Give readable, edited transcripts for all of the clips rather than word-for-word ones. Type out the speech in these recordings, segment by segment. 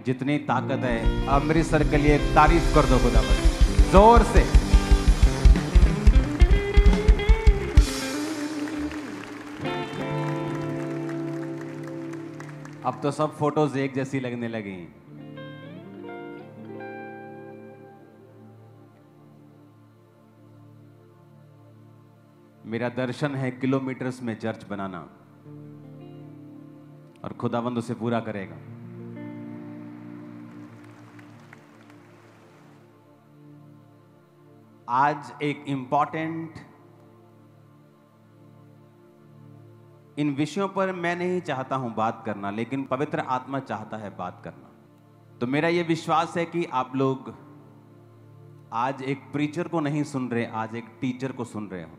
जितनी ताकत है, अमृतसर के लिए एक तारीफ कर दो खुदा पर जोर से। अब तो सब फोटोज एक जैसी लगने लगी हैं। मेरा दर्शन है किलोमीटर्स में चर्च बनाना, और खुदावंद उसे पूरा करेगा। आज एक इंपॉर्टेंट, इन विषयों पर मैं नहीं चाहता हूं बात करना, लेकिन पवित्र आत्मा चाहता है बात करना। तो मेरा यह विश्वास है कि आप लोग आज एक प्रीचर को नहीं सुन रहे, आज एक टीचर को सुन रहे हो।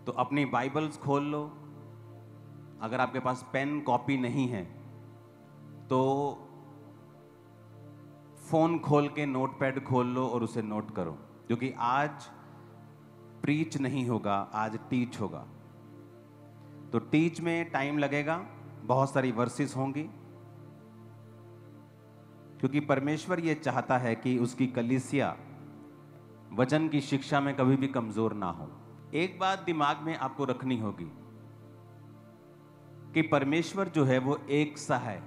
तो अपनी बाइबल्स खोल लो। अगर आपके पास पेन कॉपी नहीं है तो फोन खोल के नोटपैड खोल लो और उसे नोट करो, क्योंकि आज प्रीच नहीं होगा, आज टीच होगा। तो टीच में टाइम लगेगा, बहुत सारी वर्सेस होंगी, क्योंकि परमेश्वर यह चाहता है कि उसकी कलीसिया वचन की शिक्षा में कभी भी कमजोर ना हो। एक बात दिमाग में आपको रखनी होगी कि परमेश्वर जो है वो एक सा है,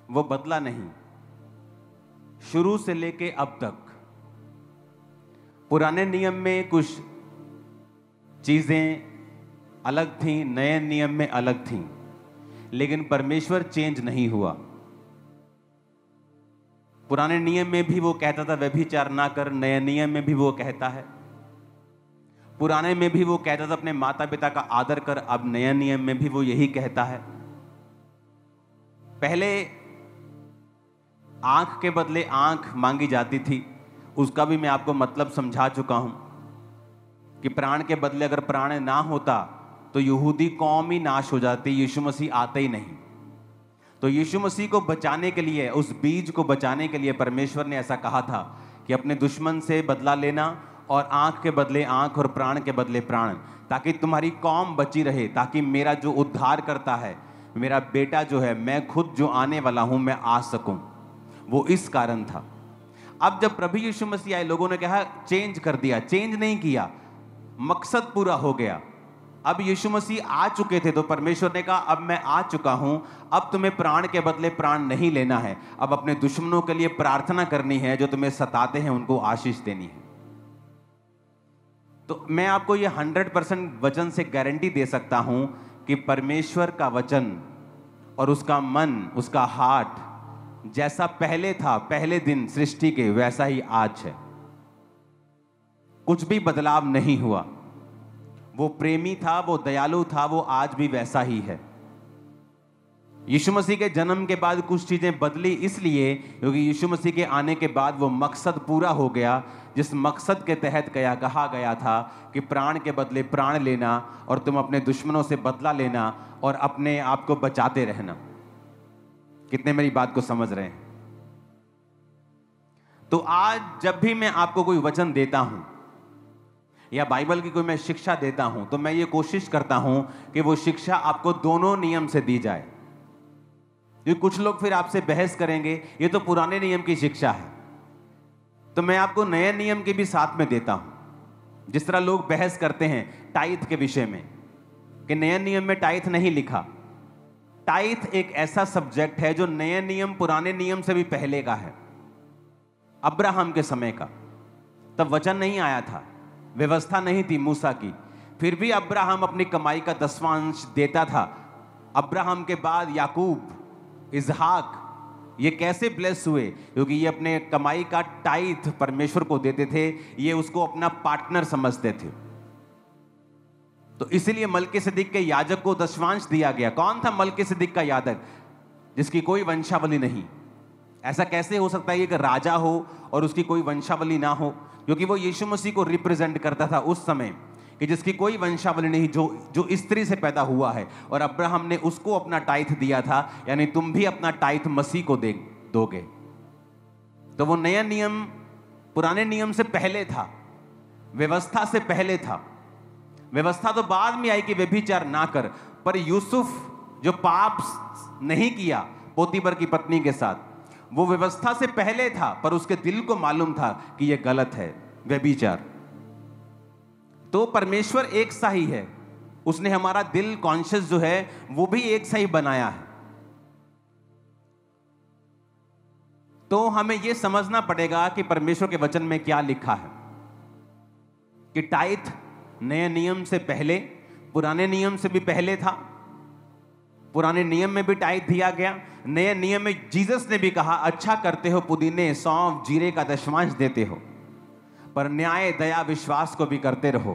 वो बदला नहीं। शुरू से लेके अब तक पुराने नियम में कुछ चीजें अलग थीं, नए नियम में अलग थीं, लेकिन परमेश्वर चेंज नहीं हुआ। पुराने नियम में भी वो कहता था व्यभिचार ना कर, नए नियम में भी वो कहता है। पुराने में भी वो कहता था अपने माता पिता का आदर कर, अब नया नियम में भी वो यही कहता है। पहले आंख के बदले आंख मांगी जाती थी, उसका भी मैं आपको मतलब समझा चुका हूं कि प्राण के बदले अगर प्राण ना होता तो यहूदी कौम ही नाश हो जाती, यीशु मसीह आते ही नहीं। तो यीशु मसीह को बचाने के लिए, उस बीज को बचाने के लिए परमेश्वर ने ऐसा कहा था कि अपने दुश्मन से बदला लेना, और आंख के बदले आंख और प्राण के बदले प्राण, ताकि तुम्हारी कौम बची रहे, ताकि मेरा जो उद्धार करता है, मेरा बेटा जो है, मैं खुद जो आने वाला हूं, मैं आ सकूं। वो इस कारण था। अब जब प्रभु यीशु मसीह आए, लोगों ने कहा चेंज कर दिया। चेंज नहीं किया, मकसद पूरा हो गया। अब यीशु मसीह आ चुके थे, तो परमेश्वर ने कहा अब मैं आ चुका हूं, अब तुम्हें प्राण के बदले प्राण नहीं लेना है, अब अपने दुश्मनों के लिए प्रार्थना करनी है, जो तुम्हें सताते हैं उनको आशीष देनी है। तो मैं आपको ये 100% वचन से गारंटी दे सकता हूं कि परमेश्वर का वचन और उसका मन, उसका हार्ट जैसा पहले था, पहले दिन सृष्टि के, वैसा ही आज है। कुछ भी बदलाव नहीं हुआ। वो प्रेमी था, वो दयालु था, वो आज भी वैसा ही है। यीशु मसीह के जन्म के बाद कुछ चीजें बदली, इसलिए क्योंकि यीशु मसीह के आने के बाद वो मकसद पूरा हो गया, जिस मकसद के तहत कहा गया था कि प्राण के बदले प्राण लेना, और तुम अपने दुश्मनों से बदला लेना, और अपने आप को बचाते रहना। कितने मेरी बात को समझ रहे हैं? तो आज जब भी मैं आपको कोई वचन देता हूं या बाइबल की कोई मैं शिक्षा देता हूं, तो मैं ये कोशिश करता हूं कि वो शिक्षा आपको दोनों नियम से दी जाए। क्योंकि कुछ लोग फिर आपसे बहस करेंगे, ये तो पुराने नियम की शिक्षा है। तो मैं आपको नए नियम के भी साथ में देता हूं। जिस तरह लोग बहस करते हैं टाइथ के विषय में कि नए नियम में टाइथ नहीं लिखा। टाइथ एक ऐसा सब्जेक्ट है जो नए नियम, पुराने नियम से भी पहले का है। अब्राहम के समय का, तब वचन नहीं आया था, व्यवस्था नहीं थी मूसा की, फिर भी अब्राहम अपनी कमाई का 10वां अंश देता था। अब्राहम के बाद याकूब, इसहाक, ये कैसे ब्लेस हुए? क्योंकि ये अपने कमाई का टाइथ परमेश्वर को देते थे, ये उसको अपना पार्टनर समझते थे। तो इसीलिए मलकीसिदक के याजक को दशवांश दिया गया। कौन था मलकीसिदक का याजक? जिसकी कोई वंशावली नहीं। ऐसा कैसे हो सकता है कि राजा हो और उसकी कोई वंशावली ना हो? क्योंकि वो यीशु मसीह को रिप्रेजेंट करता था उस समय, कि जिसकी कोई वंशावली नहीं, जो स्त्री से पैदा हुआ है, और अब्राहम ने उसको अपना टाइथ दिया था। यानी तुम भी अपना टाइथ मसीह को दोगे। तो वो नया नियम पुराने नियम से पहले था, व्यवस्था से पहले था। व्यवस्था तो बाद में आई कि व्यभिचार ना कर, पर यूसुफ जो पाप नहीं किया, पोतीबर की पत्नी के साथ। वो व्यवस्था से पहले था, पर उसके दिल को मालूम था कि यह गलत है, व्यभिचार। तो परमेश्वर एक सा ही है, उसने हमारा दिल कॉन्शियस जो है वो भी एक सा ही बनाया है। तो हमें यह समझना पड़ेगा कि परमेश्वर के वचन में क्या लिखा है कि टाइथ नए नियम से पहले, पुराने नियम से भी पहले था। पुराने नियम में भी टाइथ दिया गया, नए नियम में जीसस ने भी कहा अच्छा करते हो, पुदीने, सौंफ, जीरे का दशमांश देते हो, पर न्याय, दया, विश्वास को भी करते रहो,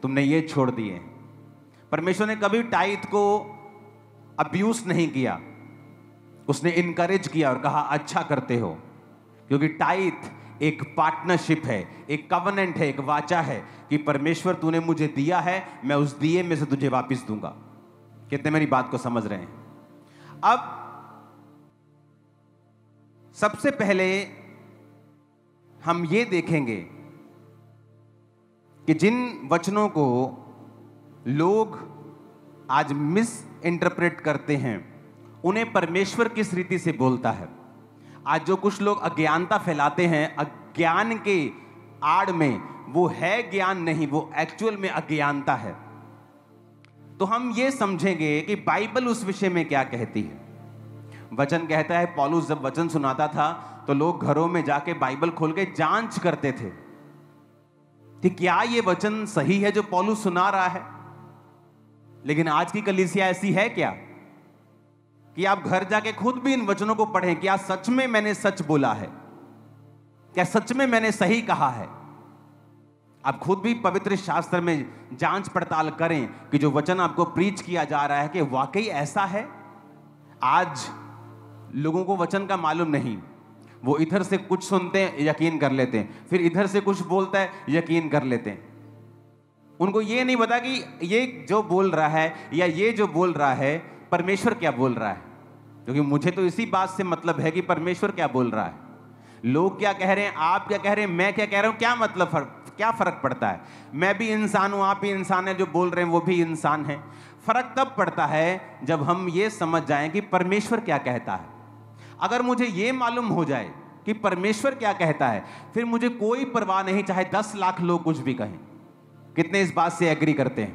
तुमने ये छोड़ दिए। परमेश्वर ने कभी टाइथ को अब्यूज नहीं किया, उसने इनकरेज किया और कहा अच्छा करते हो, क्योंकि टाइथ एक पार्टनरशिप है, एक कवनेंट है, एक वाचा है कि परमेश्वर तूने मुझे दिया है, मैं उस दिए में से तुझे वापस दूंगा। कितने मेरी बात को समझ रहे हैं? अब सबसे पहले हम ये देखेंगे कि जिन वचनों को लोग आज मिस इंटरप्रेट करते हैं, उन्हें परमेश्वर किस रीति से बोलता है। आज जो कुछ लोग अज्ञानता फैलाते हैं, अज्ञान के आड़ में वो है ज्ञान नहीं, वो एक्चुअल में अज्ञानता है। तो हम ये समझेंगे कि बाइबल उस विषय में क्या कहती है। वचन कहता है, पौलुस जब वचन सुनाता था तो लोग घरों में जाके बाइबल खोल के जांच करते थे कि क्या ये वचन सही है जो पौलुस सुना रहा है। लेकिन आज की कलीसिया ऐसी है क्या कि आप घर जाके खुद भी इन वचनों को पढ़ें, क्या सच में मैंने सच बोला है, क्या सच में मैंने सही कहा है। आप खुद भी पवित्र शास्त्र में जांच पड़ताल करें कि जो वचन आपको प्रीच किया जा रहा है कि वाकई ऐसा है। आज लोगों को वचन का मालूम नहीं, वो इधर से कुछ सुनते हैं, यकीन कर लेते हैं, फिर इधर से कुछ बोलता है, यकीन कर लेते हैं। उनको ये नहीं पता कि ये जो बोल रहा है या ये जो बोल रहा है परमेश्वर क्या बोल रहा है। क्योंकि मुझे तो इसी बात से मतलब है कि परमेश्वर क्या बोल रहा है। लोग क्या कह रहे हैं, आप क्या कह रहे हैं, मैं क्या कह रहा हूं, क्या मतलब क्या फर्क पड़ता है। मैं भी इंसान हूं, आप भी इंसान हैं, जो बोल रहे हैं वो भी इंसान हैं। फर्क तब पड़ता है जब हम ये समझ जाएं कि परमेश्वर क्या कहता है। अगर मुझे ये मालूम हो जाए कि परमेश्वर क्या कहता है, फिर मुझे कोई परवाह नहीं, चाहे 10 लाख लोग कुछ भी कहें। कितने इस बात से एग्री करते हैं?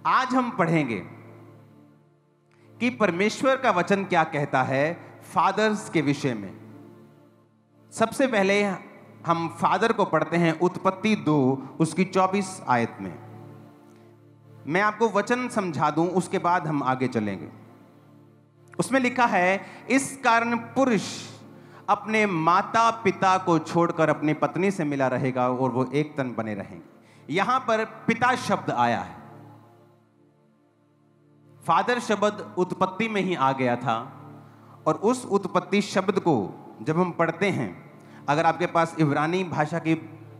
आज हम पढ़ेंगे कि परमेश्वर का वचन क्या कहता है फादर्स के विषय में। सबसे पहले हम फादर को पढ़ते हैं उत्पत्ति 2 उसकी 24 आयत में। मैं आपको वचन समझा दूं, उसके बाद हम आगे चलेंगे। उसमें लिखा है, इस कारण पुरुष अपने माता पिता को छोड़कर अपनी पत्नी से मिला रहेगा और वो एक तन बने रहेंगे। यहां पर पिता शब्द आया है। फादर शब्द उत्पत्ति में ही आ गया था, और उस उत्पत्ति शब्द को जब हम पढ़ते हैं, अगर आपके पास इब्रानी भाषा की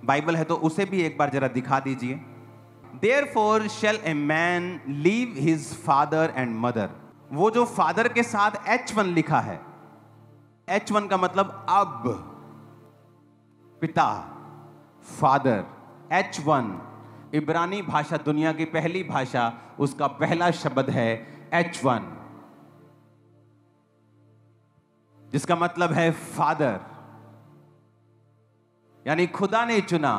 बाइबल है तो उसे भी एक बार जरा दिखा दीजिए। Therefore shall a man leave his father and mother। वो जो फादर के साथ H1 लिखा है, H1 का मतलब अब, पिता, फादर। H1 इब्रानी भाषा, दुनिया की पहली भाषा, उसका पहला शब्द है H1, जिसका मतलब है फादर। यानी खुदा ने चुना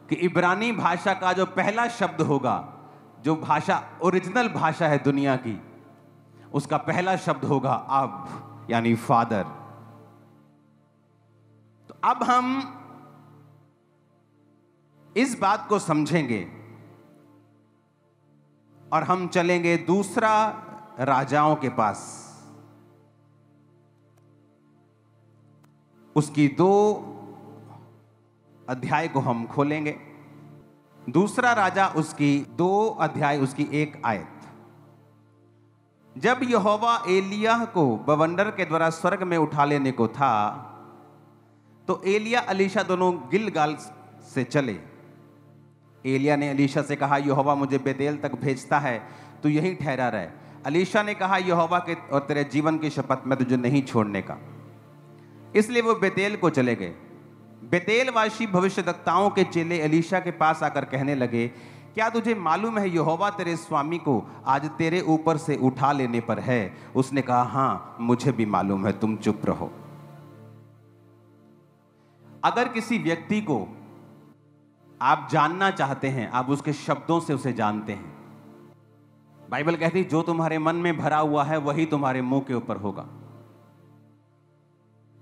कि इब्रानी भाषा का जो पहला शब्द होगा, जो भाषा ओरिजिनल भाषा है दुनिया की, उसका पहला शब्द होगा अब, यानी फादर। तो अब हम इस बात को समझेंगे और हम चलेंगे दूसरा राजाओं के पास। उसकी 2 अध्याय को हम खोलेंगे। दूसरा राजा उसकी 2 अध्याय उसकी 1 आयत। जब यहोवा एलिय्याह को बवंडर के द्वारा स्वर्ग में उठा लेने को था, तो एलिय्याह अलीशा दोनों गिलगाल से चले। एलिय्याह ने अलीशा से कहा, यहोवा मुझे बेतेल तक भेजता है, तू यहीं ठहरा रहे। अलीशा ने कहा, यहोवा के और तेरे जीवन की शपथ, मैं तुझे नहीं छोड़ने का। इसलिए वो बेतेल को चले गए। बेतेलवासी भविष्यद्वक्ताओं के चेले एलीशा के पास आकर कहने लगे, क्या तुझे मालूम है यहोवा तेरे स्वामी को आज तेरे ऊपर से उठा लेने पर है? उसने कहा, हां मुझे भी मालूम है, तुम चुप रहो। अगर किसी व्यक्ति को आप जानना चाहते हैं, आप उसके शब्दों से उसे जानते हैं। बाइबल कहती है जो तुम्हारे मन में भरा हुआ है वही तुम्हारे मुंह के ऊपर होगा।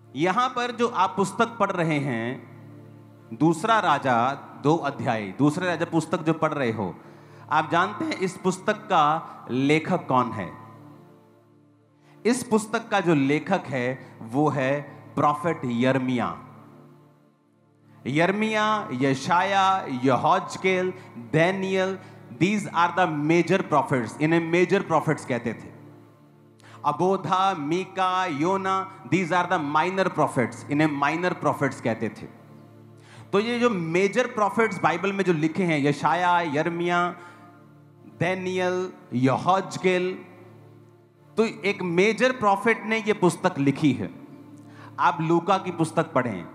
यहां पर जो आप पुस्तक पढ़ रहे हैं, दूसरा राजा 2 अध्याय, दूसरे राजा पुस्तक जो पढ़ रहे हो, आप जानते हैं इस पुस्तक का लेखक कौन है? इस पुस्तक का जो लेखक है वो है प्रॉफेट यिर्मयाह। यिर्मयाह, यशाया, यहोजकेल, दानियल, these are the major prophets. इन्हें मेजर प्रॉफिट्स कहते थे। अबोधा, मीका, योना, these are the minor prophets. इन्हें माइनर प्रॉफिट्स कहते थे। तो ये जो मेजर प्रॉफिट्स बाइबल में जो लिखे हैं, यशाया, यिर्मयाह, दानियल, यहोजकेल, तो एक मेजर प्रॉफिट ने ये पुस्तक लिखी है। आप लूका की पुस्तक पढ़ें,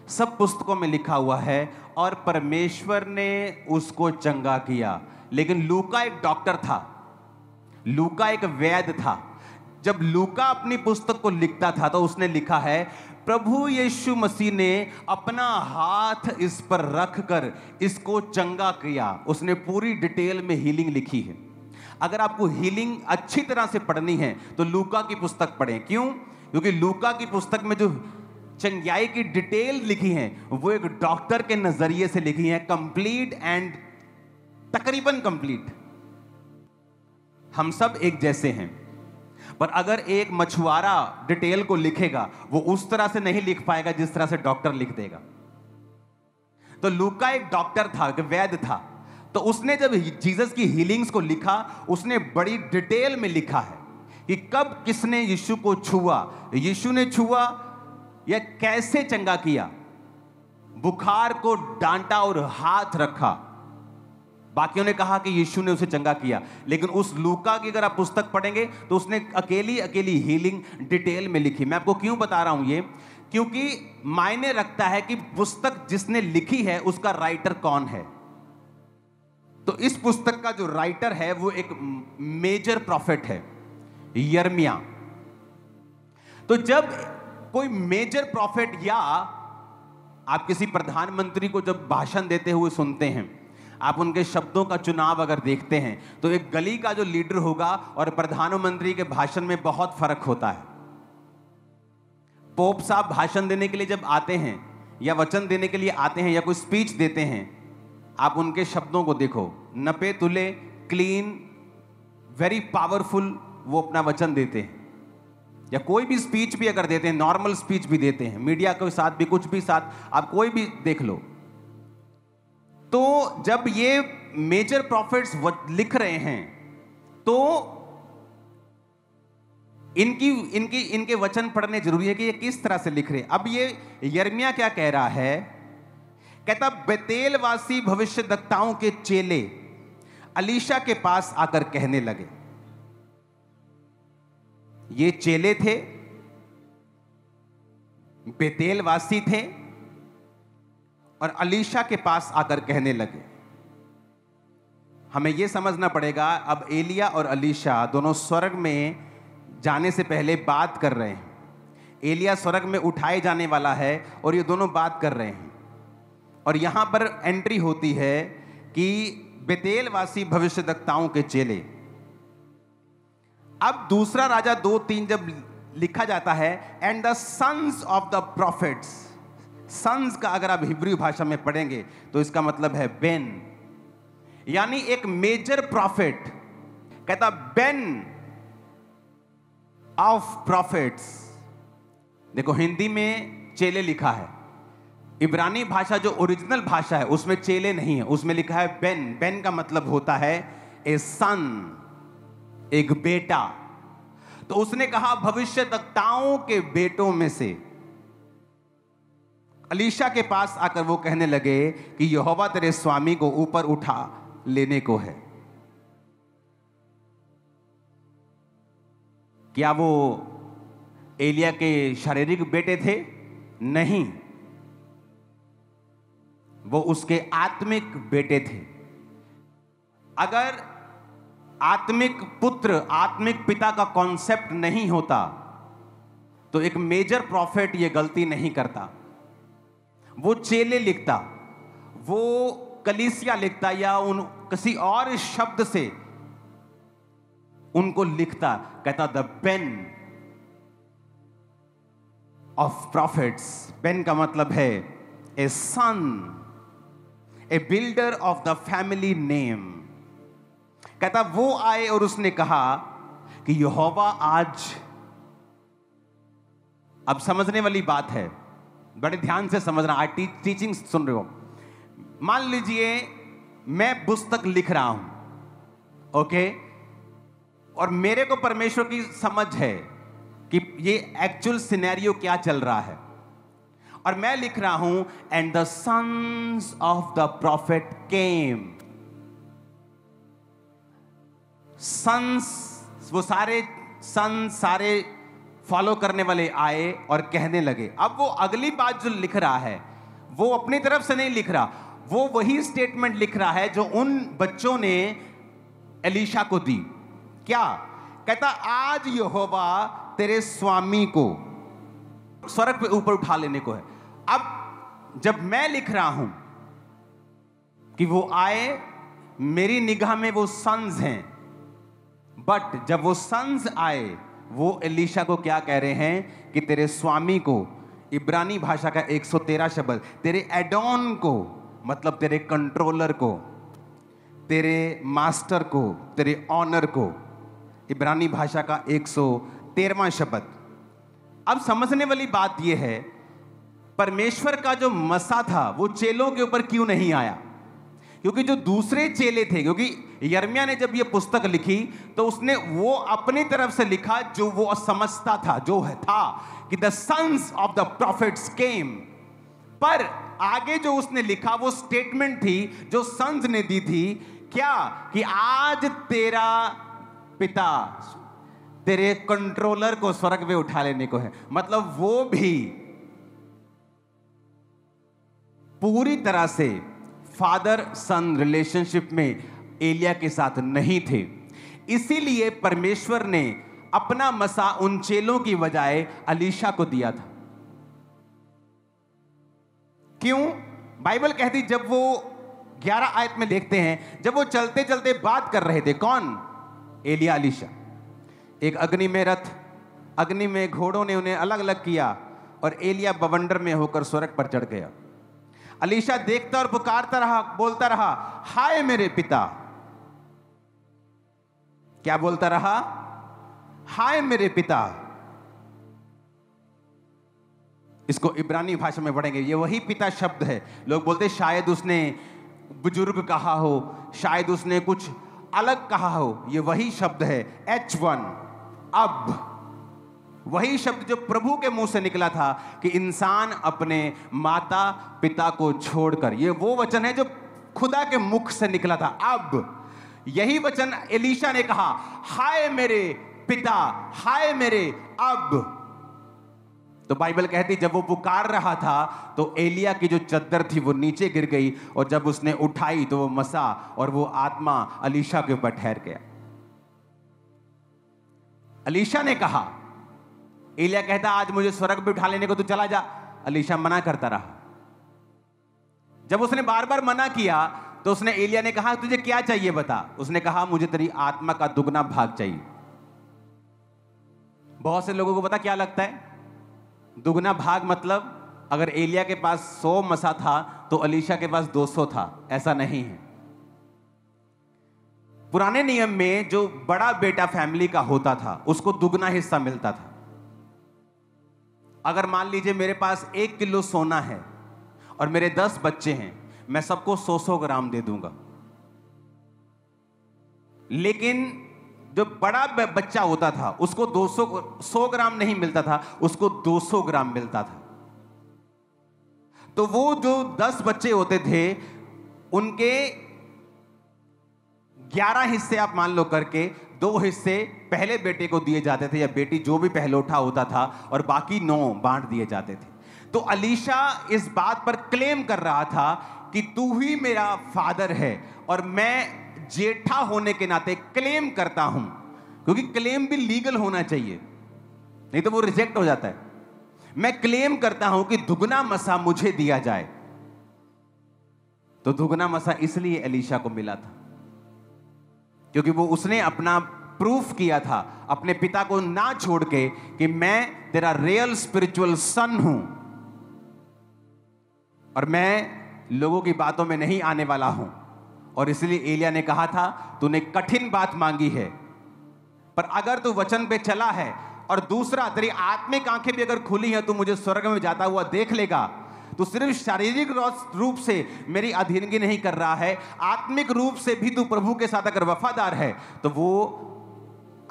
सब पुस्तकों में लिखा हुआ है और परमेश्वर ने उसको चंगा किया। लेकिन लूका एक डॉक्टर था, लूका एक वैद्य था। जब लूका अपनी पुस्तक को लिखता था तो उसने लिखा है, प्रभु यीशु मसीह ने अपना हाथ इस पर रखकर इसको चंगा किया। उसने पूरी डिटेल में हीलिंग लिखी है। अगर आपको हीलिंग अच्छी तरह से पढ़नी है तो लूका की पुस्तक पढ़ें। क्यों? क्योंकि लूका की पुस्तक में जो चंगाई की डिटेल लिखी है वो एक डॉक्टर के नजरिए से लिखी है, कंप्लीट एंड तकरीबन कंप्लीट। हम सब एक जैसे हैं, पर अगर एक मछुआरा डिटेल को लिखेगा वो उस तरह से नहीं लिख पाएगा जिस तरह से डॉक्टर लिख देगा। तो लूका एक डॉक्टर था, एक वैद्य था। तो उसने जब जीसस की हीलिंग्स को लिखा, उसने बड़ी डिटेल में लिखा है कि कब किसने यीशु को छुआ, यीशु ने छुआ या कैसे चंगा किया, बुखार को डांटा और हाथ रखा। बाकियों ने कहा कि यीशु ने उसे चंगा किया, लेकिन उस लूका की अगर आप पुस्तक पढ़ेंगे तो उसने अकेली हीलिंग डिटेल में लिखी। मैं आपको क्यों बता रहा हूं ये? क्योंकि मायने रखता है कि पुस्तक जिसने लिखी है उसका राइटर कौन है। तो इस पुस्तक का जो राइटर है वो एक मेजर प्रॉफिट है, यिर्मयाह। तो जब कोई मेजर प्रॉफिट या आप किसी प्रधानमंत्री को जब भाषण देते हुए सुनते हैं, आप उनके शब्दों का चुनाव अगर देखते हैं तो एक गली का जो लीडर होगा और प्रधानमंत्री के भाषण में बहुत फर्क होता है। पोप साहब भाषण देने के लिए जब आते हैं या वचन देने के लिए आते हैं या कोई स्पीच देते हैं, आप उनके शब्दों को देखो, नपे तुले, क्लीन, वेरी पावरफुल वो अपना वचन देते हैं। या कोई भी स्पीच भी अगर देते हैं, नॉर्मल स्पीच भी देते हैं, मीडिया के साथ भी, कुछ भी साथ, आप कोई भी देख लो। तो जब ये मेजर प्रॉफिट्स लिख रहे हैं तो इनके वचन पढ़ने जरूरी है कि ये किस तरह से लिख रहे हैं। अब ये यिर्मयाह क्या कह रहा है? कहता, बेतेलवासी भविष्यद्वक्ताओं के चेले अलीशा के पास आकर कहने लगे। ये चेले थे, बेतेलवासी थे और अलीशा के पास आकर कहने लगे। हमें यह समझना पड़ेगा, अब एलिया और अलीशा दोनों स्वर्ग में जाने से पहले बात कर रहे हैं। एलिया स्वर्ग में उठाए जाने वाला है और ये दोनों बात कर रहे हैं। और यहां पर एंट्री होती है कि बेतेलवासी भविष्यद्वक्ताओं के चेले। अब दूसरा राजा 2:3 जब लिखा जाता है, and the sons of the prophets. Sons का अगर आप हिब्रू भाषा में पढ़ेंगे तो इसका मतलब है बेन, यानी एक मेजर प्रॉफिट। कहता बेन ऑफ प्रॉफिट्स। देखो हिंदी में चेले लिखा है, इब्रानी भाषा जो ओरिजिनल भाषा है उसमें चेले नहीं है, उसमें लिखा है बेन। बेन का मतलब होता है ए सन, एक बेटा। तो उसने कहा भविष्यद्वक्ताओं के बेटों में से अलीशा के पास आकर वो कहने लगे कि यहोवा तेरे स्वामी को ऊपर उठा लेने को है। क्या वो एलिया के शारीरिक बेटे थे? नहीं, वो उसके आत्मिक बेटे थे। अगर आत्मिक पुत्र, आत्मिक पिता का कॉन्सेप्ट नहीं होता तो एक मेजर प्रॉफिट ये गलती नहीं करता। वो चेले लिखता, वो कलीसिया लिखता, या उन किसी और शब्द से उनको लिखता, कहता the pen of prophets. Pen का मतलब है a son, a builder of the family name. कहता वो आए और उसने कहा कि यहोवा आज, अब समझने वाली बात है, बड़े ध्यान से समझना, आज टीचिंग सुन रहे हो। मान लीजिए मैं पुस्तक लिख रहा हूं, ओके, और मेरे को परमेश्वर की समझ है कि ये एक्चुअल सिनेरियो क्या चल रहा है, और मैं लिख रहा हूं and the sons of the prophet came. Sons, वो सारे सन, सारे फॉलो करने वाले आए और कहने लगे। अब वो अगली बात जो लिख रहा है वो अपनी तरफ से नहीं लिख रहा, वो वही स्टेटमेंट लिख रहा है जो उन बच्चों ने एलीशा को दी। क्या कहता? आज यहोवा तेरे स्वामी को स्वर्ग पे ऊपर उठा लेने को है। अब जब मैं लिख रहा हूं कि वो आए, मेरी निगाह में वो सन्स हैं, बट जब वो सन्स आए, वो एलीशा को क्या कह रहे हैं कि तेरे स्वामी को, इब्रानी भाषा का 113 शब्द, तेरे एडॉन को, मतलब तेरे कंट्रोलर को, तेरे मास्टर को, तेरे ऑनर को, इब्रानी भाषा का 113वां शब्द। अब समझने वाली बात यह है, परमेश्वर का जो मसा था वो चेलों के ऊपर क्यों नहीं आया? क्योंकि जो दूसरे चेले थे, क्योंकि यिर्मयाह ने जब ये पुस्तक लिखी तो उसने वो अपनी तरफ से लिखा जो वो समझता था, जो है था कि the sons of the prophets came. पर आगे जो उसने लिखा वो स्टेटमेंट थी जो सन्स ने दी थी, क्या कि आज तेरा पिता तेरे कंट्रोलर को स्वर्ग में उठा लेने को है। मतलब वो भी पूरी तरह से फादर सन रिलेशनशिप में एलिया के साथ नहीं थे। इसीलिए परमेश्वर ने अपना मसा उन चेलों की बजाय एलीशा को दिया था। क्यों? बाइबल कहती, जब वो 11 आयत में देखते हैं, जब वो चलते चलते बात कर रहे थे, कौन? एलिया, एलीशा। एक अग्नि में रथ, अग्नि में घोड़ों ने उन्हें अलग अलग किया और एलिया बवंडर में होकर स्वर्ग पर चढ़ गया। एलीशा देखता और पुकारता रहा, बोलता रहा, हाय मेरे पिता। क्या बोलता रहा? हाय मेरे पिता। इसको इब्रानी भाषा में पढ़ेंगे, ये वही पिता शब्द है। लोग बोलते शायद उसने बुजुर्ग कहा हो, शायद उसने कुछ अलग कहा हो, ये वही शब्द है H1, अब। वही शब्द जो प्रभु के मुंह से निकला था कि इंसान अपने माता पिता को छोड़कर, ये वो वचन है जो खुदा के मुख से निकला था। अब यही वचन एलीशा ने कहा, हाय मेरे पिता, हाय मेरे अब। तो बाइबल कहती जब वो पुकार रहा था तो एलिया की जो चद्दर थी वो नीचे गिर गई, और जब उसने उठाई तो वो मसा और वो आत्मा एलीशा के ऊपर ठहर गया। एलीशा ने कहा, एलिया कहता आज मुझे स्वर्ग पे उठा लेने को, तू चला जा। एलीशा मना करता रहा। जब उसने बार बार मना किया तो उसने, एलिया ने कहा तुझे क्या चाहिए बता। उसने कहा मुझे तेरी आत्मा का दुगना भाग चाहिए। बहुत से लोगों को पता क्या लगता है दुगना भाग मतलब? अगर एलिया के पास 100 मसा था तो एलीशा के पास 200 था। ऐसा नहीं है। पुराने नियम में जो बड़ा बेटा फैमिली का होता था उसको दुगना हिस्सा मिलता था। अगर मान लीजिए मेरे पास 1 किलो सोना है और मेरे 10 बच्चे हैं, मैं सबको 100-100 ग्राम दे दूंगा। लेकिन जो बड़ा बच्चा होता था उसको 100 ग्राम नहीं मिलता था, उसको 200 ग्राम मिलता था। तो वो जो 10 बच्चे होते थे उनके 11 हिस्से आप मान लो करके, 2 हिस्से पहले बेटे को दिए जाते थे या बेटी, जो भी पहलौठा होता था, और बाकी 9 बांट दिए जाते थे। तो एलीशा इस बात पर क्लेम कर रहा था कि तू ही मेरा फादर है और मैं जेठा होने के नाते क्लेम करता हूं, क्योंकि क्लेम भी लीगल होना चाहिए, नहीं तो वो रिजेक्ट हो जाता है। मैं क्लेम करता हूं कि दुगना मसा मुझे दिया जाए। तो दुगना मसा इसलिए एलीशा को मिला था क्योंकि वो उसने अपना प्रूफ किया था अपने पिता को ना छोड़ के कि मैं तेरा रियल स्पिरिचुअल सन हूं और मैं लोगों की बातों में नहीं आने वाला हूं। और इसलिए एलिया ने कहा था, तूने कठिन बात मांगी है, पर अगर तू वचन पे चला है और दूसरा तेरी आत्मिक आंखें भी अगर खुली हैं, तू मुझे स्वर्ग में जाता हुआ देख लेगा। तू सिर्फ शारीरिक रूप से मेरी अधीनगी नहीं कर रहा है, आत्मिक रूप से भी तू प्रभु के साथ अगर वफादार है, तो वो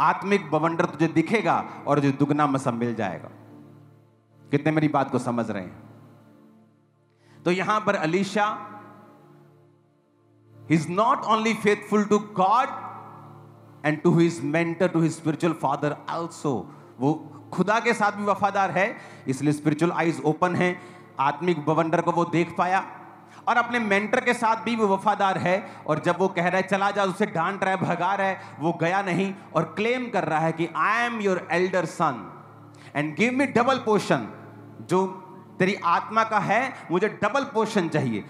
आत्मिक बवंडर तुझे दिखेगा और तुझे दुगना मसा मिल जाएगा। कितने मेरी बात को समझ रहे हैं? तो यहां पर Elisha is not only faithful to God and to his mentor, to his spiritual father also. वो खुदा के साथ भी वफादार है, इसलिए स्पिरिचुअल आईज ओपन है, आत्मिक बवंडर को वो देख पाया, और अपने मेंटर के साथ भी वो वफादार है। और जब वो कह रहा है चला जा, उसे डांट रहा है, भगा रहा है, वो गया नहीं और क्लेम कर रहा है कि I am your elder son and give me double portion. जो तेरी आत्मा का है मुझे डबल पोर्शन चाहिए।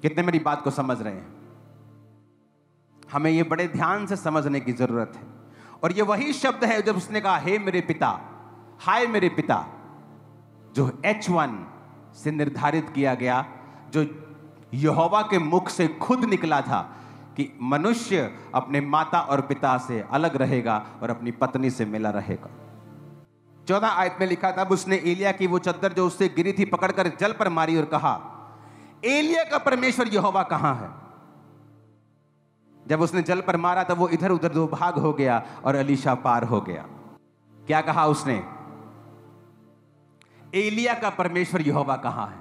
कितने मेरी बात को समझ रहे हैं? हमें ये बड़े ध्यान से समझने की जरूरत है। और ये वही शब्द है जब उसने कहा हे मेरे पिता, हाय मेरे पिता, जो H1 से निर्धारित किया गया, जो यहोवा के मुख से खुद निकला था कि मनुष्य अपने माता और पिता से अलग रहेगा और अपनी पत्नी से मिला रहेगा। 14 आयत में लिखा था, अब उसने एलिया की वो चद्दर जो उससे गिरी थी पकड़कर जल पर मारी और कहा, एलिया का परमेश्वर यहोवा कहां है? जब उसने जल पर मारा तब वो इधर उधर दो भाग हो गया और एलीशा पार हो गया। क्या कहा उसने? एलिया का परमेश्वर यहोवा कहां है?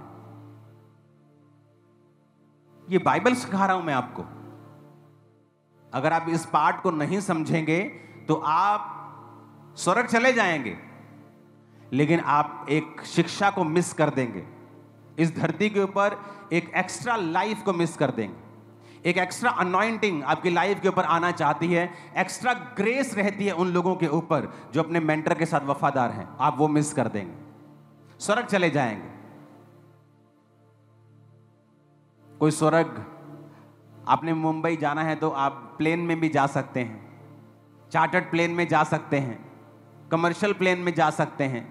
ये बाइबल सिखा रहा हूं मैं आपको। अगर आप इस पार्ट को नहीं समझेंगे तो आप स्वर्ग चले जाएंगे, लेकिन आप एक शिक्षा को मिस कर देंगे। इस धरती के ऊपर एक एक्स्ट्रा लाइफ को मिस कर देंगे। एक एक्स्ट्रा अनॉइंटिंग आपकी लाइफ के ऊपर आना चाहती है, एक्स्ट्रा ग्रेस रहती है उन लोगों के ऊपर जो अपने मेंटर के साथ वफादार हैं, आप वो मिस कर देंगे, स्वर्ग चले जाएंगे। कोई स्वर्ग, आपने मुंबई जाना है तो आप प्लेन में भी जा सकते हैं, चार्टर्ड प्लेन में जा सकते हैं, कमर्शियल प्लेन में जा सकते हैं,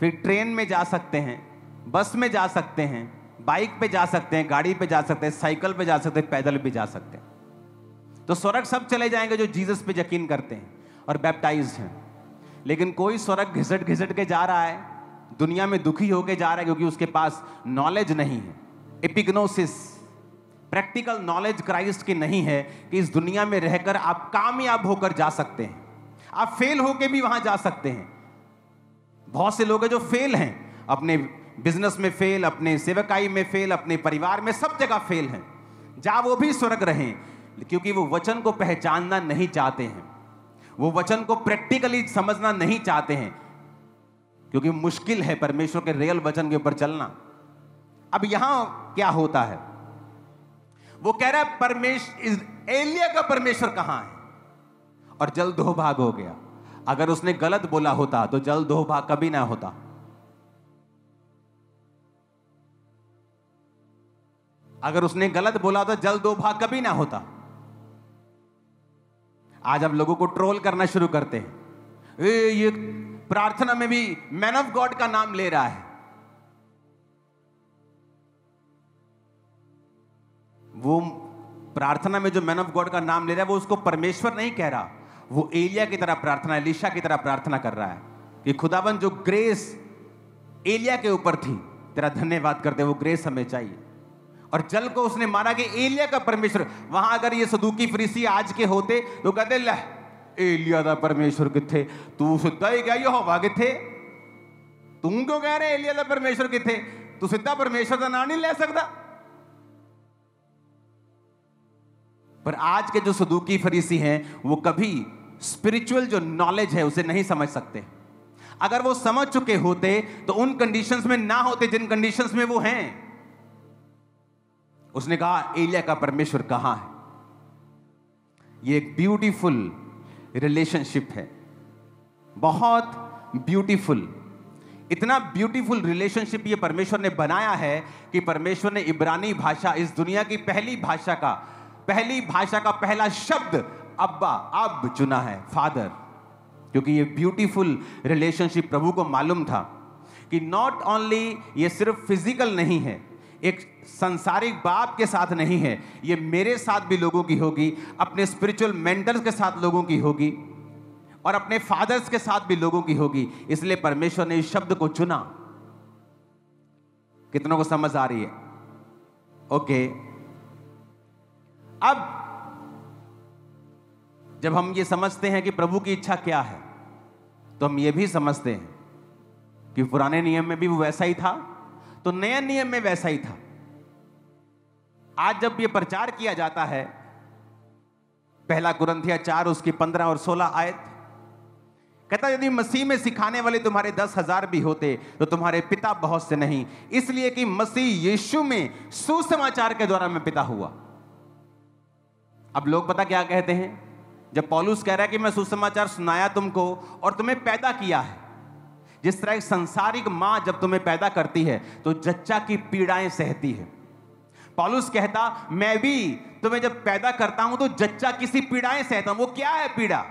फिर ट्रेन में जा सकते हैं, बस में जा सकते हैं, बाइक पे जा सकते हैं, गाड़ी पे जा सकते हैं, साइकिल पे जा सकते हैं, पैदल भी जा सकते हैं। तो स्वर्ग सब चले जाएंगे जो जीसस पे यकीन करते हैं और बैप्टाइज्ड हैं। लेकिन कोई स्वर्ग घिसट घिसट के जा रहा है, दुनिया में दुखी होके जा रहा है, क्योंकि उसके पास नॉलेज नहीं है, एपिग्नोसिस, प्रैक्टिकल नॉलेज क्राइस्ट की नहीं है कि इस दुनिया में रहकर आप कामयाब होकर जा सकते हैं, आप फेल होकर भी वहां जा सकते हैं। बहुत से लोग हैं जो फेल हैं, अपने बिजनेस में फेल, अपने सेवकाई में फेल, अपने परिवार में, सब जगह फेल हैं। जा वो भी स्वर्ग रहें, क्योंकि वो वचन को पहचानना नहीं चाहते हैं, वो वचन को प्रैक्टिकली समझना नहीं चाहते हैं, क्योंकि मुश्किल है परमेश्वर के रियल वचन के ऊपर चलना। अब यहां क्या होता है? वो कह रहा है परमेश्वर, एलिया का परमेश्वर कहां है? और जल दो भाग हो गया। अगर उसने गलत बोला होता तो जल दो भाग कभी ना होता। अगर उसने गलत बोला तो जल दो भाग कभी ना होता। आज अब लोगों को ट्रोल करना शुरू करते हैं, ये प्रार्थना में भी मैन ऑफ गॉड का नाम ले रहा है। वो प्रार्थना में जो मैन ऑफ गॉड का नाम ले रहा है वो उसको परमेश्वर नहीं कह रहा, वो एलिया की तरह प्रार्थना, एलीशा की तरह प्रार्थना कर रहा है कि खुदावन जो ग्रेस एलिया के ऊपर थी, तेरा धन्यवाद करते, वो ग्रेस हमें चाहिए। और जल को उसने माना कि एलिया का परमेश्वर। वहां अगर ये सदूकी फरीसी आज के होते तो कहते ले एलिया दा परमेश्वर किथे, तू सीधा ही क्या यहोवा किथे, तू क्यों कह रहे एलिया दा परमेश्वर किथे, तू सीधा परमेश्वर का नाम नहीं ले सकता। पर आज के जो सदूकी फरीसी हैं वो कभी स्पिरिचुअल जो नॉलेज है उसे नहीं समझ सकते। अगर वो समझ चुके होते तो उन कंडीशंस में ना होते जिन कंडीशंस में वो हैं। उसने कहा एलिया का परमेश्वर कहां है? ये एक ब्यूटीफुल रिलेशनशिप है, बहुत ब्यूटीफुल। इतना ब्यूटीफुल रिलेशनशिप ये परमेश्वर ने बनाया है कि परमेश्वर ने इब्रानी भाषा, इस दुनिया की पहली भाषा का पहला शब्द अब्बा, अब चुना है, फादर। क्योंकि ये ब्यूटीफुल रिलेशनशिप प्रभु को मालूम था कि नॉट ओनली ये सिर्फ फिजिकल नहीं है, एक संसारिक बाप के साथ नहीं है, ये मेरे साथ भी लोगों की होगी, अपने स्पिरिचुअल मेंटर्स के साथ लोगों की होगी और अपने फादर्स के साथ भी लोगों की होगी। इसलिए परमेश्वर ने इस शब्द को चुना। कितनों को समझ आ रही है? ओके। अब जब हम ये समझते हैं कि प्रभु की इच्छा क्या है, तो हम ये भी समझते हैं कि पुराने नियम में भी वो वैसा ही था, तो नए नियम में वैसा ही था। आज जब ये प्रचार किया जाता है, पहला कुरिन्थिया 4 उसकी 15 और 16 आयत कहता, यदि मसीह में सिखाने वाले तुम्हारे 10,000 भी होते तो तुम्हारे पिता बहुत से नहीं, इसलिए कि मसीह यीशु में सुसमाचार के द्वारा मैं पिता हुआ। अब लोग पता क्या कहते हैं, जब पौलुस कह रहा है कि मैं सुसमाचार सुनाया तुमको और तुम्हें पैदा किया है, जिस तरह एक संसारिक मां जब तुम्हें पैदा करती है तो जच्चा की पीड़ाएं सहती है, पौलुस कहता मैं भी तुम्हें जब पैदा करता हूं तो जच्चा किसी पीड़ाएं सहता हूं। वो क्या है पीड़ा?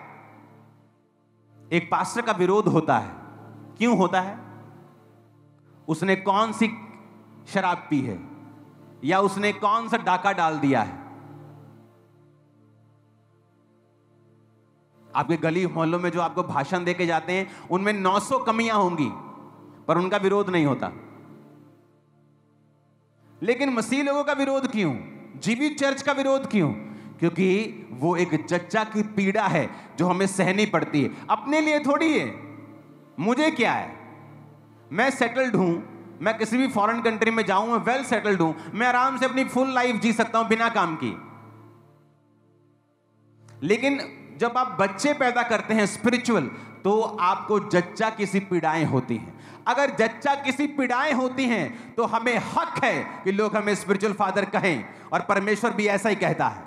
एक पास्टर का विरोध होता है। क्यों होता है? उसने कौन सी शराब पी है या उसने कौन सा डाका डाल दिया है। आपके गली मोहल्लों में जो आपको भाषण देके जाते हैं उनमें 900 कमियां होंगी, पर उनका विरोध नहीं होता। लेकिन मसीह लोगों का विरोध क्यों? जीवित चर्च का विरोध क्यों? क्योंकि वो एक जच्चा की पीड़ा है जो हमें सहनी पड़ती है। अपने लिए थोड़ी है, मुझे क्या है, मैं सेटल्ड हूं, मैं किसी भी फॉरेन कंट्री में जाऊं, मैं वेल सेटल्ड हूं, मैं आराम से अपनी फुल लाइफ जी सकता हूं बिना काम की। लेकिन जब आप बच्चे पैदा करते हैं स्पिरिचुअल, तो आपको जच्चा किसी पीड़ाएं होती हैं। अगर जच्चा किसी पीड़ाएं होती हैं तो हमें हक है कि लोग हमें स्पिरिचुअल फादर कहें, और परमेश्वर भी ऐसा ही कहता है।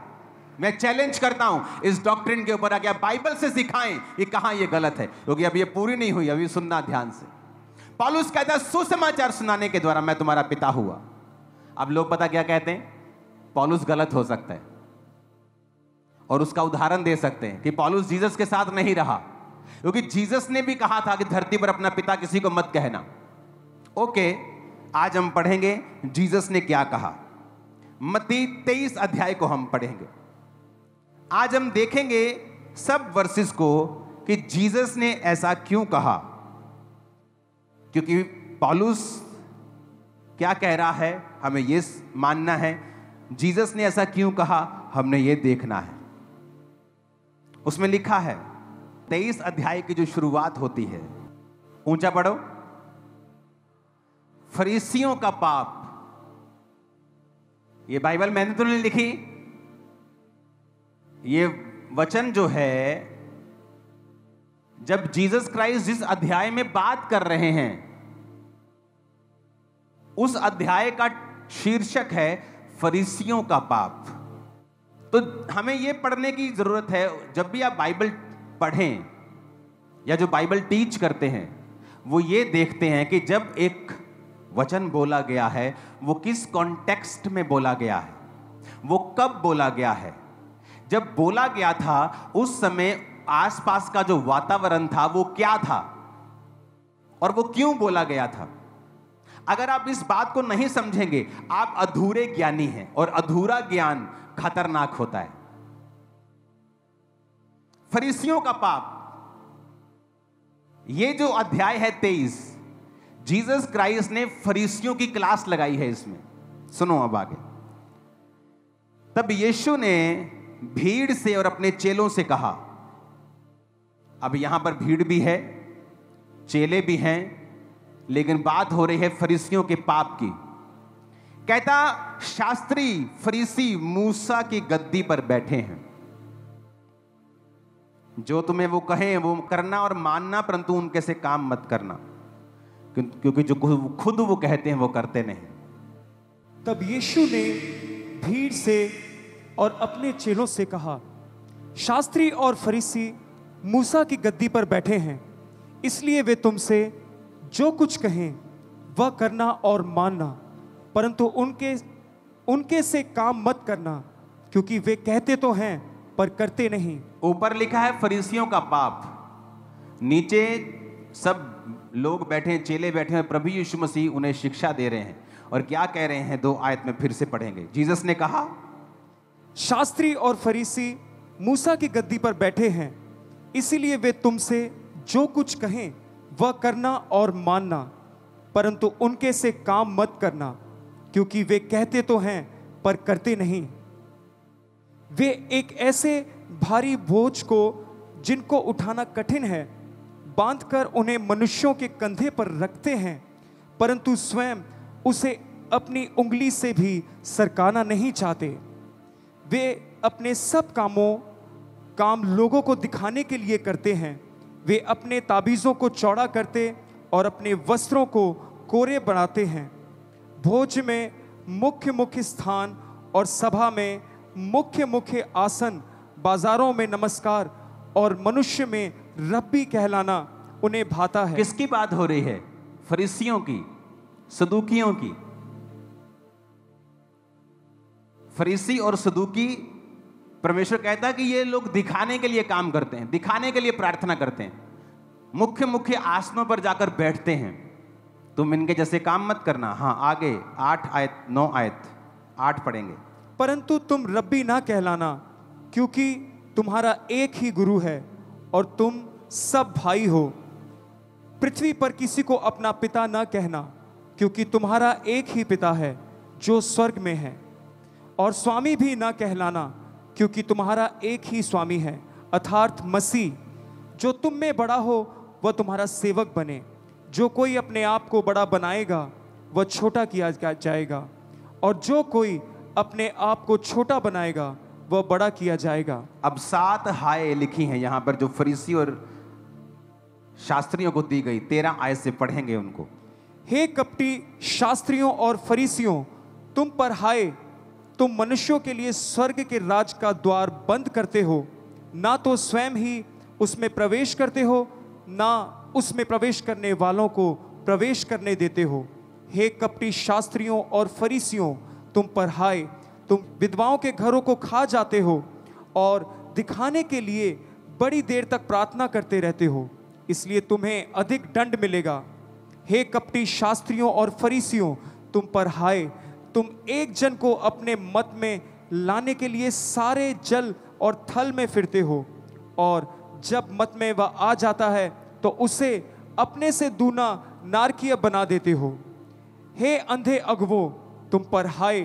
मैं चैलेंज करता हूं इस डॉक्ट्रिन के ऊपर, आगे बाइबल से सिखाएं कि कहां ये गलत है, क्योंकि अब ये पूरी नहीं हुई, अभी सुनना ध्यान से। पौलुस कहता है सुसमाचार सुनाने के द्वारा मैं तुम्हारा पिता हुआ। अब लोग पता क्या कहते हैं, पौलुस गलत हो सकता है, और उसका उदाहरण दे सकते हैं कि पौलुस जीसस के साथ नहीं रहा, क्योंकि जीसस ने भी कहा था कि धरती पर अपना पिता किसी को मत कहना। ओके, आज हम पढ़ेंगे जीसस ने क्या कहा। मत्ती 23 अध्याय को हम पढ़ेंगे। आज हम देखेंगे सब वर्सेस को कि जीसस ने ऐसा क्यों कहा, क्योंकि पौलुस क्या कह रहा है हमें यह मानना है, जीसस ने ऐसा क्यों कहा हमने ये देखना है। उसमें लिखा है 23 अध्याय की जो शुरुआत होती है, ऊंचा पढ़ो, फरीसियों का पाप। ये बाइबल मैंने तो नहीं लिखी, ये वचन जो है जब जीसस क्राइस्ट जिस अध्याय में बात कर रहे हैं उस अध्याय का शीर्षक है फरीसियों का पाप। तो हमें यह पढ़ने की जरूरत है, जब भी आप बाइबल पढ़ें या जो बाइबल टीच करते हैं वो ये देखते हैं कि जब एक वचन बोला गया है वो किस कॉन्टेक्स्ट में बोला गया है, वो कब बोला गया है। जब बोला गया था उस समय आसपास का जो वातावरण था वो क्या था और वो क्यों बोला गया था। अगर आप इस बात को नहीं समझेंगे आप अधूरे ज्ञानी हैं, और अधूरा ज्ञान खतरनाक होता है। फरीसियों का पाप, ये जो अध्याय है 23, जीसस क्राइस्ट ने फरीसियों की क्लास लगाई है इसमें। सुनो अब आगे। तब यीशु ने भीड़ से और अपने चेलों से कहा, अब यहां पर भीड़ भी है, चेले भी हैं, लेकिन बात हो रही है फरीसियों के पाप की। कहता, शास्त्री फरीसी मूसा की गद्दी पर बैठे हैं, जो तुम्हें वो कहें वो करना और मानना, परंतु उनके से काम मत करना, क्योंकि जो खुद वो कहते हैं वो करते नहीं। तब यीशु ने भीड़ से और अपने चेलों से कहा, शास्त्री और फरीसी मूसा की गद्दी पर बैठे हैं, इसलिए वे तुमसे जो कुछ कहें वह करना और मानना, परंतु उनके से काम मत करना, क्योंकि वे कहते तो हैं पर करते नहीं। ऊपर लिखा है फरीसियों का पाप, नीचे सब लोग बैठे हैं, चेले बैठे हैं, प्रभु यीशु मसीह उन्हें शिक्षा दे रहे हैं। और क्या कह रहे हैं 2 आयत में फिर से पढ़ेंगे। जीसस ने कहा, शास्त्री और फरीसी मूसा की गद्दी पर बैठे हैं, इसीलिए वे तुमसे जो कुछ कहें वह करना और मानना, परंतु उनके से काम मत करना, क्योंकि वे कहते तो हैं पर करते नहीं। वे एक ऐसे भारी बोझ को जिनको उठाना कठिन है बांधकर उन्हें मनुष्यों के कंधे पर रखते हैं, परंतु स्वयं उसे अपनी उंगली से भी सरकाना नहीं चाहते। वे अपने सब काम लोगों को दिखाने के लिए करते हैं। वे अपने ताबीज़ों को चौड़ा करते और अपने वस्त्रों को कोरे बनाते हैं। भोज में मुख्य मुख्य स्थान और सभा में मुख्य मुख्य आसन, बाजारों में नमस्कार और मनुष्य में रब्बी कहलाना उन्हें भाता है। किसकी बात हो रही है? फरीसियों की, सदूकियों की। फरीसी और सदूकी, परमेश्वर कहता है कि ये लोग दिखाने के लिए काम करते हैं, दिखाने के लिए प्रार्थना करते हैं, मुख्य मुख्य आसनों पर जाकर बैठते हैं। तुम इनके जैसे काम मत करना। हाँ, आगे 9 आयत 8 पढ़ेंगे। परंतु तुम रब्बी ना कहलाना, क्योंकि तुम्हारा एक ही गुरु है और तुम सब भाई हो। पृथ्वी पर किसी को अपना पिता ना कहना, क्योंकि तुम्हारा एक ही पिता है जो स्वर्ग में है। और स्वामी भी ना कहलाना, क्योंकि तुम्हारा एक ही स्वामी है, अर्थात मसीह। जो तुम में बड़ा हो वह तुम्हारा सेवक बने। जो कोई अपने आप को बड़ा बनाएगा वह छोटा किया जाएगा, और जो कोई अपने आप को छोटा बनाएगा वह बड़ा किया जाएगा। अब 7 हाय लिखी हैं यहां पर, जो फरीसी और शास्त्रियों को दी गई। 13 आयत से पढ़ेंगे उनको। हे कपटी शास्त्रियों और फरीसियों, तुम पर हाय, तुम मनुष्यों के लिए स्वर्ग के राज का द्वार बंद करते हो, ना तो स्वयं ही उसमें प्रवेश करते हो, ना उसमें प्रवेश करने वालों को प्रवेश करने देते हो। हे कपटी शास्त्रियों और फरीसियों, तुम पर हाय, तुम विधवाओं के घरों को खा जाते हो और दिखाने के लिए बड़ी देर तक प्रार्थना करते रहते हो, इसलिए तुम्हें अधिक दंड मिलेगा। हे कपटी शास्त्रियों और फरीसियों, तुम पर हाय, तुम एक जन को अपने मत में लाने के लिए सारे जल और थल में फिरते हो, और जब मत में वह आ जाता है तो उसे अपने से दूना नारकीय बना देते हो। हे अंधे अगवो, तुम पर हाय,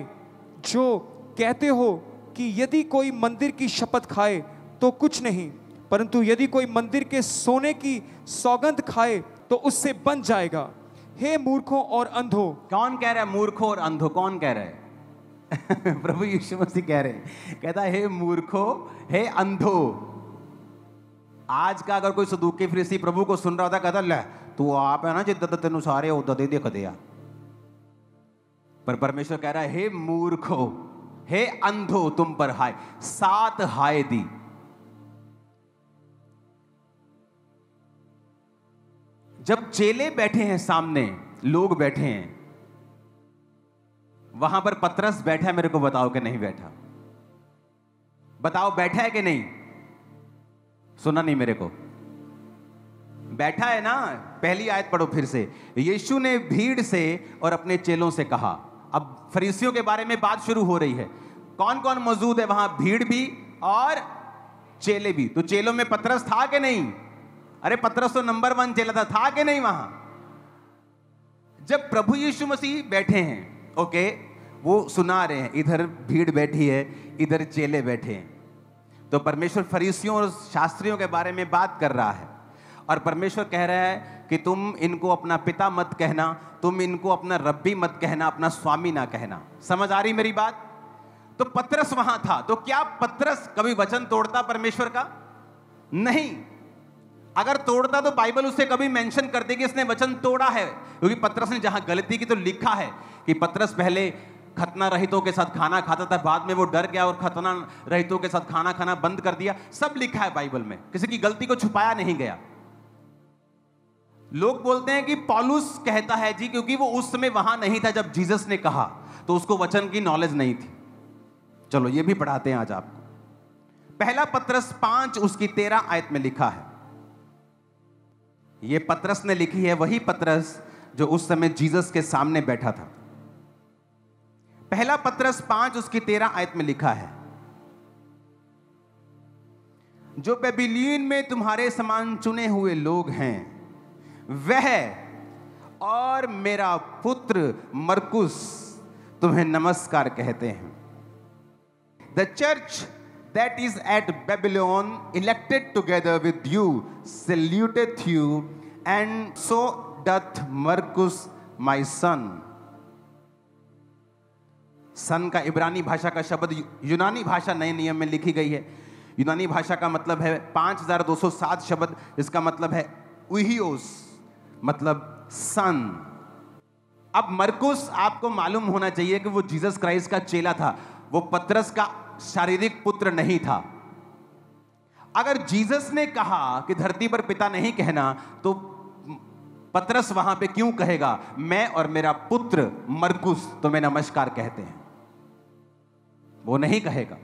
जो कहते हो कि यदि कोई मंदिर की शपथ खाए तो कुछ नहीं, परंतु यदि कोई मंदिर के सोने की सौगंध खाए तो उससे बन जाएगा। हे मूर्खों और अंधों। कौन कह रहा है मूर्खों और अंधों? कौन कह रहा है? प्रभु यीशु मसीह कह रहे हैं। कहता है हे मूर्खों, हे अंधों। आज का अगर कोई सदूकी फरीसी प्रभु को सुन रहा होता, कहता ले तू आप है ना जिद्दत तेन सारे उदा दे दे कदे। पर परमेश्वर कह रहा है हे मूर्खों, हे अंधो, तुम पर हाय। 7 हाय दी। जब चेले बैठे हैं सामने, लोग बैठे हैं, वहां पर पतरस बैठा है, मेरे को बताओ कि नहीं बैठा? बताओ बैठा है कि नहीं? सुना नहीं मेरे को? बैठा है ना? पहली आयत पढ़ो फिर से। यीशु ने भीड़ से और अपने चेलों से कहा। अब फरीसियों के बारे में बात शुरू हो रही है। कौन कौन मौजूद है वहां? भीड़ भी और चेले भी। तो चेलों में पतरस था कि नहीं? अरे पतरस तो नंबर 1 चेला था कि नहीं वहां? जब प्रभु यीशु मसीह बैठे हैं, ओके, वो सुना रहे हैं, इधर भीड़ बैठी है, इधर चेले बैठे हैं, तो परमेश्वर फरीसियों और शास्त्रियों के बारे में बात कर रहा है। और परमेश्वर कह रहा है कि तुम इनको अपना पिता मत कहना, तुम इनको अपना रब्बी मत कहना, अपना स्वामी ना कहना। समझ आ रही मेरी बात? तो पतरस वहां था। तो क्या पतरस कभी वचन तोड़ता परमेश्वर का? नहीं। अगर तोड़ता तो बाइबल उससे कभी मेंशन कर देगी इसने वचन तोड़ा है, क्योंकि पतरस ने जहां गलती की तो लिखा है कि पतरस पहले खतना रहितों के साथ खाना खाता था, बाद में वो डर गया और खतना रहितों के साथ खाना खाना बंद कर दिया। सब लिखा है बाइबल में, किसी की गलती को छुपाया नहीं गया। लोग बोलते हैं कि पौलुस कहता है जी, क्योंकि वो उस समय वहां नहीं था जब जीसस ने कहा, तो उसको वचन की नॉलेज नहीं थी। चलो ये भी पढ़ाते हैं आज आपको। पहला पत्रस 5 उसकी 13 आयत में लिखा है। ये पत्रस ने लिखी है, वही पत्रस जो उस समय जीसस के सामने बैठा था। पहला पत्रस 5 उसकी 13 आयत में लिखा है, जो बेबीलोन में तुम्हारे समान चुने हुए लोग हैं, वह और मेरा पुत्र मरकुस तुम्हें नमस्कार कहते हैं। The church that is at Babylon, elected together with you, saluteth you, and so doth Marcus my son. सन का इब्रानी भाषा का शब्द यूनानी भाषा नए नियम में लिखी गई है। यूनानी भाषा का मतलब है 5207 शब्द, इसका मतलब है उहियोस, मतलब सन। अब मरकुस आपको मालूम होना चाहिए कि वो जीसस क्राइस्ट का चेला था, वो पतरस का शारीरिक पुत्र नहीं था। अगर जीसस ने कहा कि धरती पर पिता नहीं कहना, तो पतरस वहां पे क्यों कहेगा मैं और मेरा पुत्र मरकुस तुम्हें नमस्कार कहते हैं? वो नहीं कहेगा,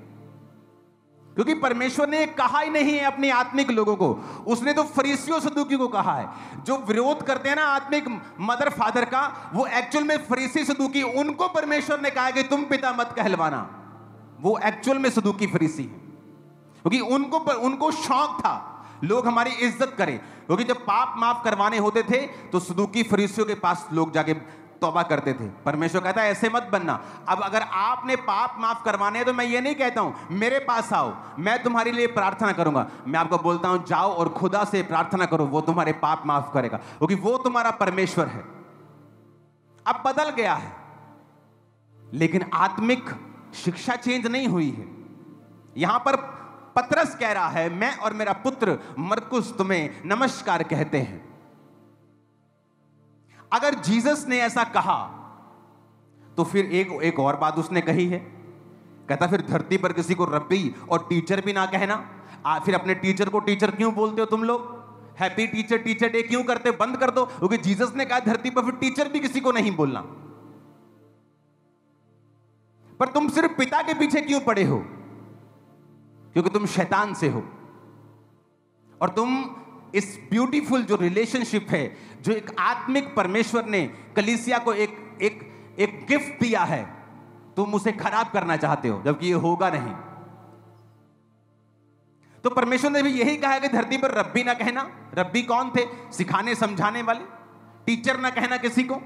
क्योंकि परमेश्वर ने कहा ही नहीं है अपने आत्मिक लोगों को। उसने तो फरीसियों सदूकी को कहा है, जो विरोध करते हैं ना आत्मिक मदर फादर का, वो एक्चुअल में फरीसी सदूकी, उनको परमेश्वर ने कहा कि तुम पिता मत कहलवाना। वो एक्चुअल में सदूकी फरीसी है, क्योंकि उनको शौक था लोग हमारी इज्जत करें। क्योंकि जब पाप माफ करवाने होते थे तो सदूकी फरीसियों के पास लोग जाके तौबा करते थे। परमेश्वर कहता है ऐसे मत बनना। अब अगर आपने पाप माफ करवाने हैं तो मैं ये नहीं कहता हूं मेरे पास आओ, मैं तुम्हारे लिए प्रार्थना करूंगा। मैं आपको बोलता हूं जाओ और खुदा से प्रार्थना करो, वो तुम्हारे पाप माफ करेगा, क्योंकि वो तुम्हारा परमेश्वर है। अब बदल गया है, लेकिन आत्मिक शिक्षा चेंज नहीं हुई है। यहां पर पतरस कह रहा है मैं और मेरा पुत्र मरकुस तुम्हें नमस्कार कहते हैं। अगर जीसस ने ऐसा कहा तो फिर एक और बात उसने कही है, कहता फिर धरती पर किसी को रब्बी और टीचर भी ना कहना। फिर अपने टीचर को टीचर क्यों बोलते हो तुम लोग? हैप्पी टीचर, टीचर डे क्यों करते हो? बंद कर दो, क्योंकि जीसस ने कहा धरती पर फिर टीचर भी किसी को नहीं बोलना। पर तुम सिर्फ पिता के पीछे क्यों पड़े हो? क्योंकि तुम शैतान से हो, और तुम इस ब्यूटीफुल जो रिलेशनशिप है, जो एक आत्मिक परमेश्वर ने कलीसिया को एक गिफ्ट दिया है, तुम उसे खराब करना चाहते हो, जबकि ये होगा नहीं। तो परमेश्वर ने भी यही कहा कि धरती पर रब्बी ना कहना। रब्बी कौन थे? सिखाने समझाने वाले। टीचर ना कहना किसी को।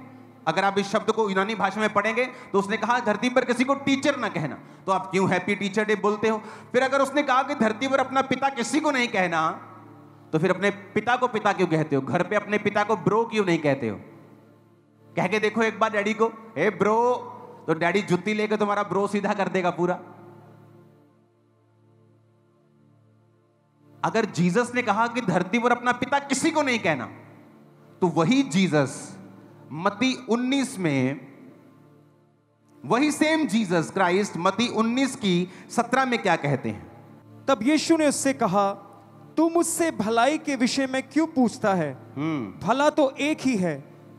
अगर आप इस शब्द को यूनानी भाषा में पढ़ेंगे तो उसने कहा धरती पर किसी को टीचर ना कहना, तो आप क्यों हैप्पी टीचर डे बोलते हो? फिर अगर उसने कहा कि धरती पर अपना पिता किसी को नहीं कहना, तो फिर अपने पिता को पिता क्यों कहते हो? घर पे अपने पिता को ब्रो क्यों नहीं कहते हो? कह के देखो एक बार डैडी को, ए ब्रो, तो डैडी जुत्ती लेकर तुम्हारा ब्रो सीधा कर देगा पूरा। अगर जीसस ने कहा कि धरती पर अपना पिता किसी को नहीं कहना, तो वही जीसस मत्ती 19 में, वही सेम जीसस क्राइस्ट मत्ती 19 की 17 में क्या कहते हैं? तब यीशु ने उससे कहा, तू मुझसे भलाई के विषय में क्यों पूछता है? भला तो एक ही है,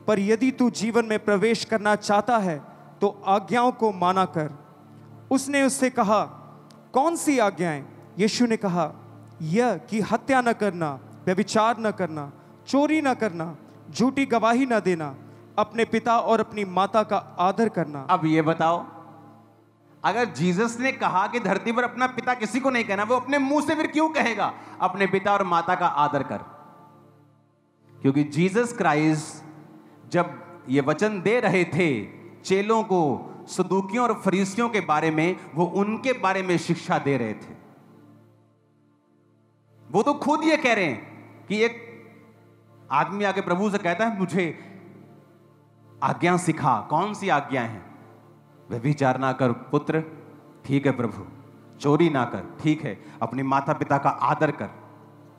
पर यदि तू जीवन में प्रवेश करना चाहता है तो आज्ञाओं को माना कर। उसने उससे कहा, कौन सी आज्ञाएं? यीशु ने कहा, यह कि हत्या न करना, व्यभिचार न करना, चोरी न करना, झूठी गवाही न देना, अपने पिता और अपनी माता का आदर करना। अब ये बताओ, अगर जीसस ने कहा कि धरती पर अपना पिता किसी को नहीं कहना, वो अपने मुंह से फिर क्यों कहेगा अपने पिता और माता का आदर कर? क्योंकि जीसस क्राइस्ट जब ये वचन दे रहे थे चेलों को, सदूकियों और फरीसियों के बारे में, वो उनके बारे में शिक्षा दे रहे थे। वो तो खुद ये कह रहे हैं कि एक आदमी आके प्रभु से कहता है मुझे आज्ञा सिखा। कौन सी आज्ञा है? व्यभिचार ना कर पुत्र, ठीक है प्रभु। चोरी ना कर, ठीक है। अपने माता पिता का आदर कर।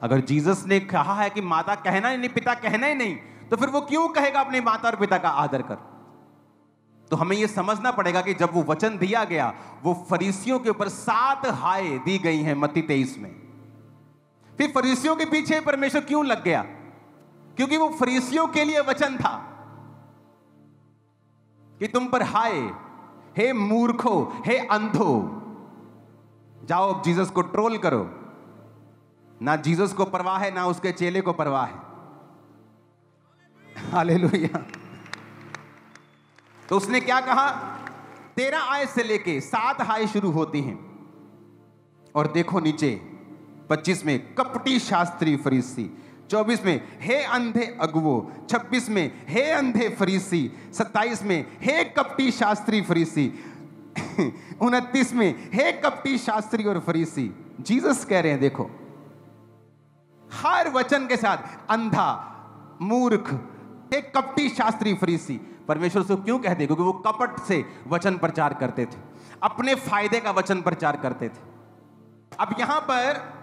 अगर जीसस ने कहा है कि माता कहना ही नहीं, पिता कहना ही नहीं, तो फिर वो क्यों कहेगा अपने माता और पिता का आदर कर? तो हमें यह समझना पड़ेगा कि जब वो वचन दिया गया, वो फरीसियों के ऊपर 7 हाय दी गई हैं मत्ती 23 में। फिर फरीसियों के पीछे परमेश्वर क्यों लग गया? क्योंकि वो फरीसियों के लिए वचन था कि तुम पर हाय, हे मूर्खो, हे अंधो, जाओ अब जीसस को ट्रोल करो। ना जीसस को परवाह है, ना उसके चेले को परवाह है। हालेलुया। तो उसने क्या कहा? 13 आय से लेके 7 हाय शुरू होती हैं। और देखो नीचे 25 में कपटी शास्त्री फरीसी, 24 में हे अंधे अगुवो, 26 में हे अंधे फरीसी, 27 में हे कपटी शास्त्री फरीसी, 29 में हे कपटी शास्त्री और फरीसी। जीसस कह रहे हैं देखो, हर वचन के साथ अंधा, मूर्ख, हे कपटी शास्त्री फरीसी। परमेश्वर से क्यों कहते? क्योंकि वो कपट से वचन प्रचार करते थे, अपने फायदे का वचन प्रचार करते थे। अब यहां पर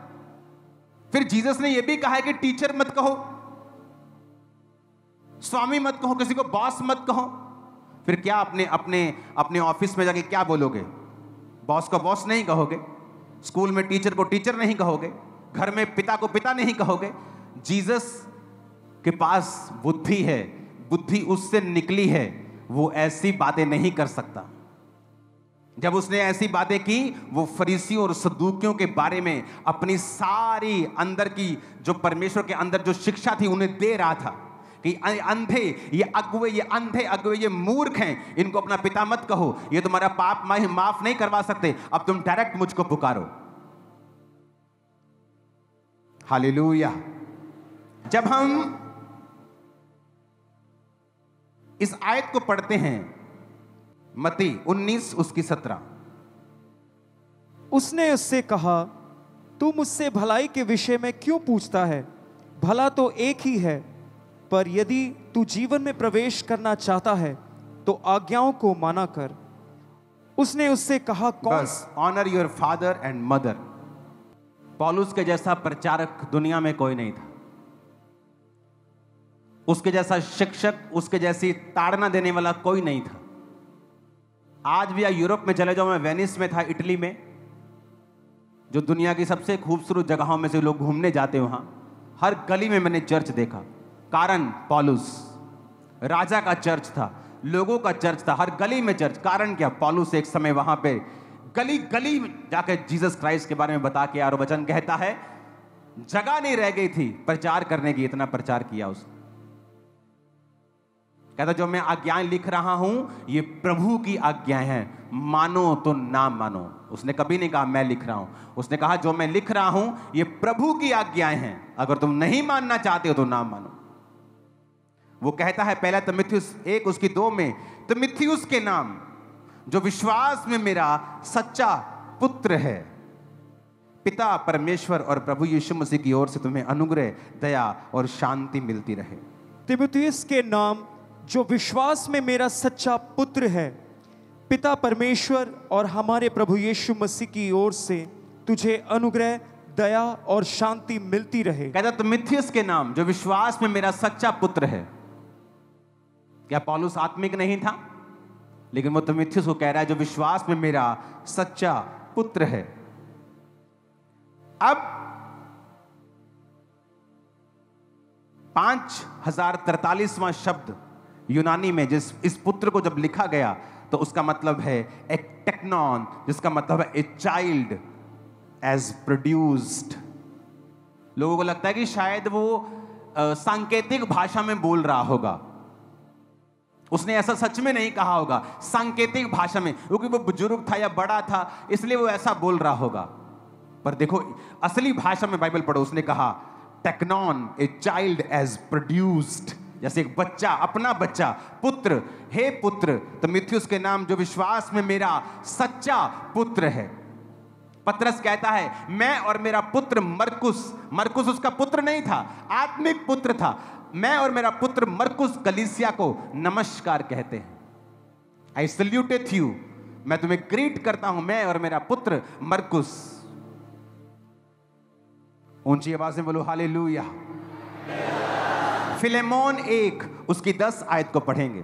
फिर जीसस ने यह भी कहा है कि टीचर मत कहो, स्वामी मत कहो, किसी को बॉस मत कहो। फिर क्या अपने अपने अपने ऑफिस में जाके क्या बोलोगे? बॉस को बॉस नहीं कहोगे, स्कूल में टीचर को टीचर नहीं कहोगे, घर में पिता को पिता नहीं कहोगे। जीसस के पास बुद्धि है, बुद्धि उससे निकली है, वो ऐसी बातें नहीं कर सकता। जब उसने ऐसी बातें की, वो फरीसियों और सदूकियों के बारे में अपनी सारी अंदर की जो परमेश्वर के अंदर जो शिक्षा थी उन्हें दे रहा था कि अंधे, ये अगुवे, ये अंधे अगुवे, ये मूर्ख हैं, इनको अपना पिता मत कहो, ये तुम्हारा पाप माफ नहीं करवा सकते, अब तुम डायरेक्ट मुझको पुकारो। हालेलुया। जब हम इस आयत को पढ़ते हैं, मत्ती 19 उसकी 17, उसने उससे कहा, तू मुझसे भलाई के विषय में क्यों पूछता है? भला तो एक ही है, पर यदि तू जीवन में प्रवेश करना चाहता है तो आज्ञाओं को माना कर। उसने उससे कहा, कौन? बस honour your father and mother. पौलुस के जैसा प्रचारक दुनिया में कोई नहीं था, उसके जैसा शिक्षक, उसके जैसी ताड़ना देने वाला कोई नहीं था। आज भी यूरोप में चले जाओ, मैं वेनिस में था, इटली में, जो दुनिया की सबसे खूबसूरत जगहों में से लोग घूमने जाते, वहां हर गली में मैंने चर्च देखा। कारण पौलुस, राजा का चर्च था, लोगों का चर्च था, हर गली में चर्च। कारण क्या? पौलुस एक समय वहां पे गली गली जाकर जीसस क्राइस्ट के बारे में बता के, और वचन कहता है जगह नहीं रह गई थी प्रचार करने की, इतना प्रचार किया उसने। कहता जो मैं आज्ञाएं लिख रहा हूं ये प्रभु की आज्ञाएं हैं, मानो तो ना मानो। उसने कभी नहीं कहा मैं लिख रहा हूं, उसने कहा जो मैं लिख रहा हूं ये प्रभु की आज्ञाएं हैं, अगर तुम नहीं मानना चाहते हो तो ना मानो। वो कहता है पहला तिमुथियुस 1 उसकी 2 में, तिमुथियुस के नाम जो विश्वास में मेरा सच्चा पुत्र है, पिता परमेश्वर और प्रभु यीशु मसीह की ओर से तुम्हें अनुग्रह, दया और शांति मिलती रहे। तिमुथियुस के नाम जो विश्वास में मेरा सच्चा पुत्र है, पिता परमेश्वर और हमारे प्रभु यीशु मसीह की ओर से तुझे अनुग्रह, दया और शांति मिलती रहे। कहता तिमुथियुस के नाम जो विश्वास में मेरा सच्चा पुत्र है। क्या पौलुस आत्मिक नहीं था? लेकिन वो तिमुथियुस को कह रहा है जो विश्वास में मेरा सच्चा पुत्र है। अब 5043वां शब्द यूनानी में जिस इस पुत्र को जब लिखा गया तो उसका मतलब है एक टेक्नॉन, जिसका मतलब है ए चाइल्ड एज प्रोड्यूस्ड। लोगों को लगता है कि शायद वो सांकेतिक भाषा में बोल रहा होगा। उसने ऐसा सच में नहीं कहा होगा, सांकेतिक भाषा में, क्योंकि वो बुजुर्ग था या बड़ा था इसलिए वो ऐसा बोल रहा होगा। पर देखो असली भाषा में बाइबल पढ़ो, उसने कहा टेक्नॉन ए चाइल्ड एज प्रोड्यूस्ड, जैसे एक बच्चा, अपना बच्चा, पुत्र, हे पुत्र तिमुथियुस के नाम जो विश्वास में मेरा सच्चा पुत्र है। पतरस कहता है मैं और मेरा पुत्र मरकुस, मरकुस उसका पुत्र नहीं था, आत्मिक पुत्र था, मैं और मेरा पुत्र मरकुस कलीसिया को नमस्कार कहते हैं। आई सल्यूटेड यू, मैं तुम्हें ग्रीट करता हूं, मैं और मेरा पुत्र मरकुस। ऊंची आवाज में बोलो हालेलुया। फिलेमोन 1 उसकी 10 आयत को पढ़ेंगे।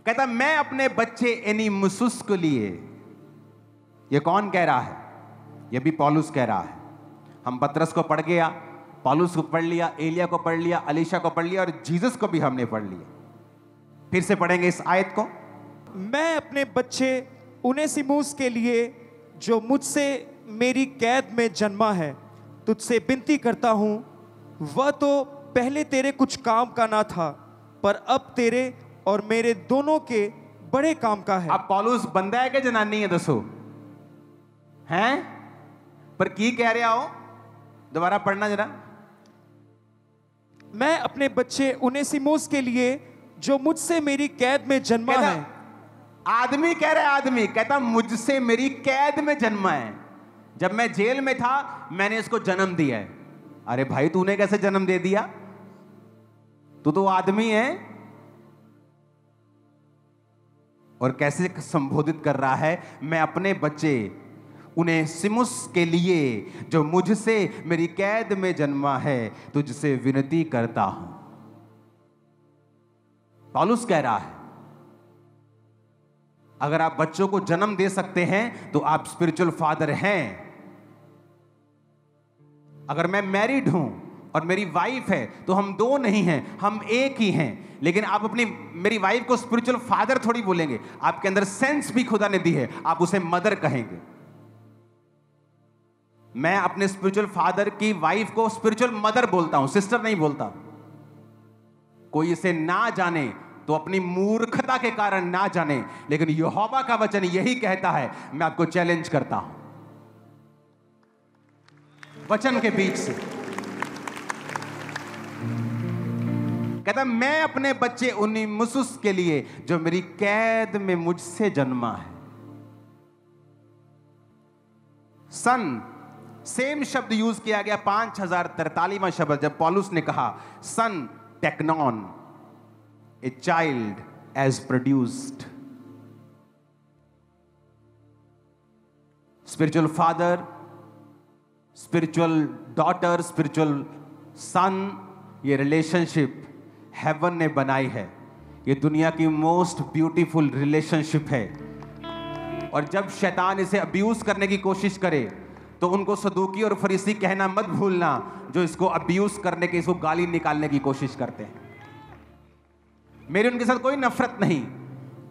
कहता मैं अपने बच्चे एनीमुसुस को लिए। ये कौन कह रहा है? ये भी पौलुस कह रहा है। हम पतरस को पढ़ गया, पौलुस को पढ़ लिया, एलिया को पढ़ लिया, अलीशा को पढ़ लिया और जीसस को भी हमने पढ़ लिया। फिर से पढ़ेंगे इस आयत को। मैं अपने बच्चे उनेसिमुस के लिए जो मुझसे मेरी कैद में जन्मा है तुझसे विनती करता हूं। वह तो पहले तेरे कुछ काम का ना था, पर अब तेरे और मेरे दोनों के बड़े काम का है। अब पौलुस बंदा है कि जनानी है? दसो हैं? पर की कह रहे हो? दोबारा पढ़ना जरा। मैं अपने बच्चे उनेसिमुस के लिए जो मुझसे मेरी कैद में जन्मा है। आदमी कह रहा है, आदमी कहता मुझसे मेरी कैद में जन्मा है। जब मैं जेल में था मैंने इसको जन्म दिया है। अरे भाई तूने कैसे जन्म दे दिया? तू तो आदमी है। और कैसे संबोधित कर रहा है? मैं अपने बच्चे उनेसिमुस के लिए जो मुझसे मेरी कैद में जन्मा है तुझसे विनती करता हूं। पौलुस कह रहा है अगर आप बच्चों को जन्म दे सकते हैं तो आप स्पिरिचुअल फादर हैं। अगर मैं मैरिड हूं और मेरी वाइफ है तो हम दो नहीं हैं, हम एक ही हैं। लेकिन आप अपनी मेरी वाइफ को स्पिरिचुअल फादर थोड़ी बोलेंगे। आपके अंदर सेंस भी खुदा ने दी है, आप उसे मदर कहेंगे। मैं अपने स्पिरिचुअल फादर की वाइफ को स्पिरिचुअल मदर बोलता हूं, सिस्टर नहीं बोलता। कोई इसे ना जाने तो अपनी मूर्खता के कारण ना जाने, लेकिन यहोवा का वचन यही कहता है। मैं आपको चैलेंज करता हूं वचन के बीच से। कहता मैं अपने बच्चे उनेसिमुस के लिए जो मेरी कैद में मुझसे जन्मा है। सन सेम शब्द यूज किया गया 5043वां शब्द जब पौलुस ने कहा सन टेक्नॉन, a child age produced. Spiritual father, spiritual daughter, spiritual son, ये रिलेशनशिप हेवन ने बनाई है। ये दुनिया की मोस्ट ब्यूटीफुल रिलेशनशिप है। और जब शैतान इसे अब्यूज करने की कोशिश करे तो उनको सदूकी और फरीसी कहना मत भूलना, जो इसको अब्यूज करने के, इसको गाली निकालने की कोशिश करते हैं। मेरी उनके साथ कोई नफरत नहीं,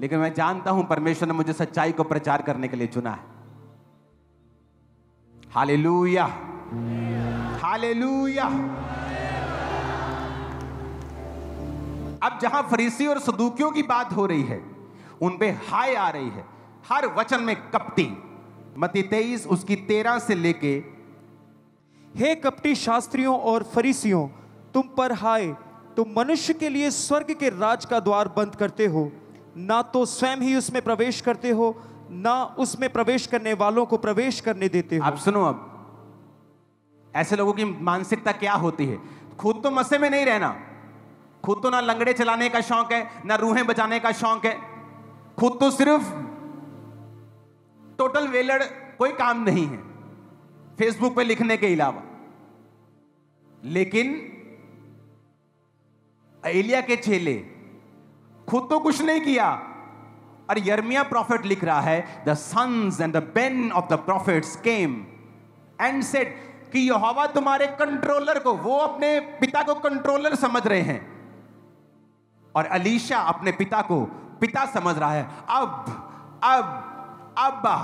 लेकिन मैं जानता हूं परमेश्वर ने मुझे सच्चाई को प्रचार करने के लिए चुना है। Hallelujah, hallelujah. अब जहां फरीसी और सदूकियों की बात हो रही है, उन पे हाय आ रही है। हर वचन में कपटी। मत्ती 23 उसकी 13 से लेके, हे कपटी शास्त्रियों और फरीसियों, तुम पर हाय, तुम मनुष्य के लिए स्वर्ग के राज का द्वार बंद करते हो। ना तो स्वयं ही उसमें प्रवेश करते हो, ना उसमें प्रवेश करने वालों को प्रवेश करने देते हो। आप सुनो, अब ऐसे लोगों की मानसिकता क्या होती है? खुद तो मस्से में नहीं रहना, खुद तो ना लंगड़े चलाने का शौक है, ना रूहें बचाने का शौक है, खुद तो सिर्फ टोटल वेलड़, कोई काम नहीं है फेसबुक पे लिखने के अलावा। लेकिन एलिया के चेले खुद तो कुछ नहीं किया। और यिर्मयाह प्रॉफिट लिख रहा है, the sons and the band of the prophets came and said कि यहोवा तुम्हारे कंट्रोलर को, वो अपने पिता को कंट्रोलर समझ रहे हैं, और अलीशा अपने पिता को पिता समझ रहा है। अब अब्बा,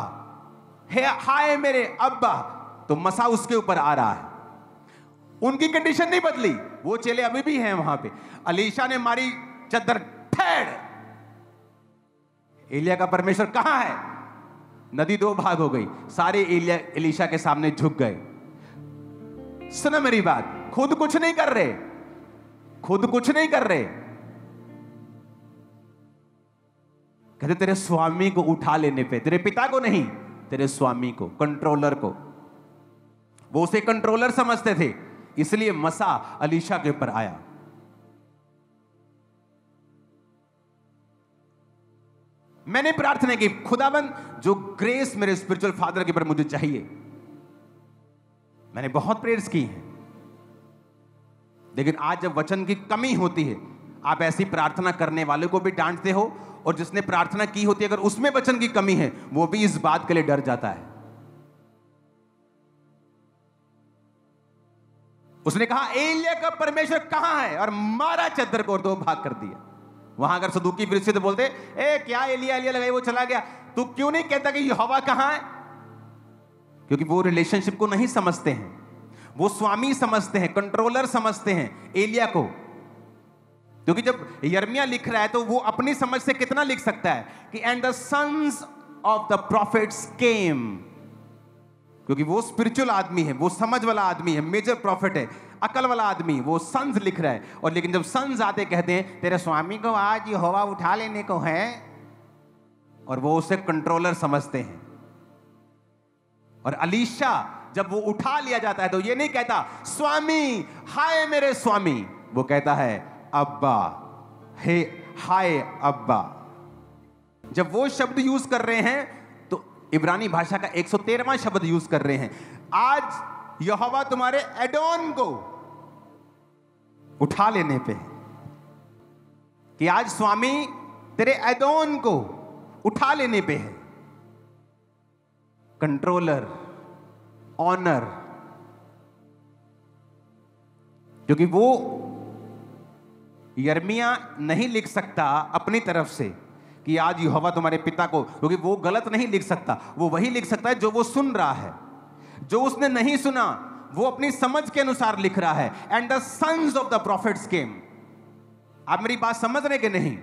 हाय मेरे अब्बा, तो मसा उसके ऊपर आ रहा है। उनकी कंडीशन नहीं बदली, वो चेले अभी भी हैं वहां पे। अलीशा ने मारी चद्दर, ठेड़। एलिया का परमेश्वर कहां है? नदी दो भाग हो गई, सारे एलिशा के सामने झुक गए। सुनो मेरी बात, खुद कुछ नहीं कर रहे, खुद कुछ नहीं कर रहे। कहते तेरे स्वामी को उठा लेने पे, तेरे पिता को नहीं, तेरे स्वामी को, कंट्रोलर को। वो उसे कंट्रोलर समझते थे, इसलिए मसा अलीशा के ऊपर आया। मैंने प्रार्थना की, खुदाबंद जो ग्रेस मेरे स्पिरिचुअल फादर के ऊपर मुझे चाहिए, मैंने बहुत प्रेयर्स की हैं। लेकिन आज जब वचन की कमी होती है, आप ऐसी प्रार्थना करने वाले को भी डांटते हो और जिसने प्रार्थना की होती है, अगर उसमें वचन की कमी है, वो भी इस बात के लिए डर जाता है। उसने कहा एलिया का परमेश्वर कहां है, और मारा चद्दर को और 2 भाग कर दिया। वहां अगर सदूकी फरीसी तो बोलते ए क्या एलिया एलिया लगाई वो चला गया, तू क्यों नहीं कहता कि यहोवा कहां है? क्योंकि वो रिलेशनशिप को नहीं समझते हैं, वो स्वामी समझते हैं, कंट्रोलर समझते हैं एलिया को। क्योंकि जब यिर्मयाह लिख रहा है तो वो अपनी समझ से कितना लिख सकता है कि and the sons of the prophets came, क्योंकि वो स्पिरिचुअल आदमी है, वो समझ वाला आदमी है, मेजर प्रॉफिट है, अकल वाला आदमी, वो सन्स लिख रहा है। और लेकिन जब सन्स आते कहते हैं तेरे स्वामी को आज यहोवा उठा लेने को है, और वो उसे कंट्रोलर समझते हैं। और अलीशा जब वो उठा लिया जाता है तो ये नहीं कहता स्वामी हाय मेरे स्वामी, वो कहता है अब्बा, हे हाय अब्बा। जब वो शब्द यूज कर रहे हैं तो इब्रानी भाषा का 113वां शब्द यूज कर रहे हैं। आज यहोवा तुम्हारे एडोन को उठा लेने पे, कि आज स्वामी तेरे एडोन को उठा लेने पे है। कंट्रोलर, ऑनर, क्योंकि वो यिर्मयाह नहीं लिख सकता अपनी तरफ से कि आज यहोवा तुम्हारे पिता को, क्योंकि वो गलत नहीं लिख सकता, वो वही लिख सकता है जो वो सुन रहा है। जो उसने नहीं सुना वो अपनी समझ के अनुसार लिख रहा है। And the sons of the prophets came. आप मेरी बात समझ रहे कि नहीं?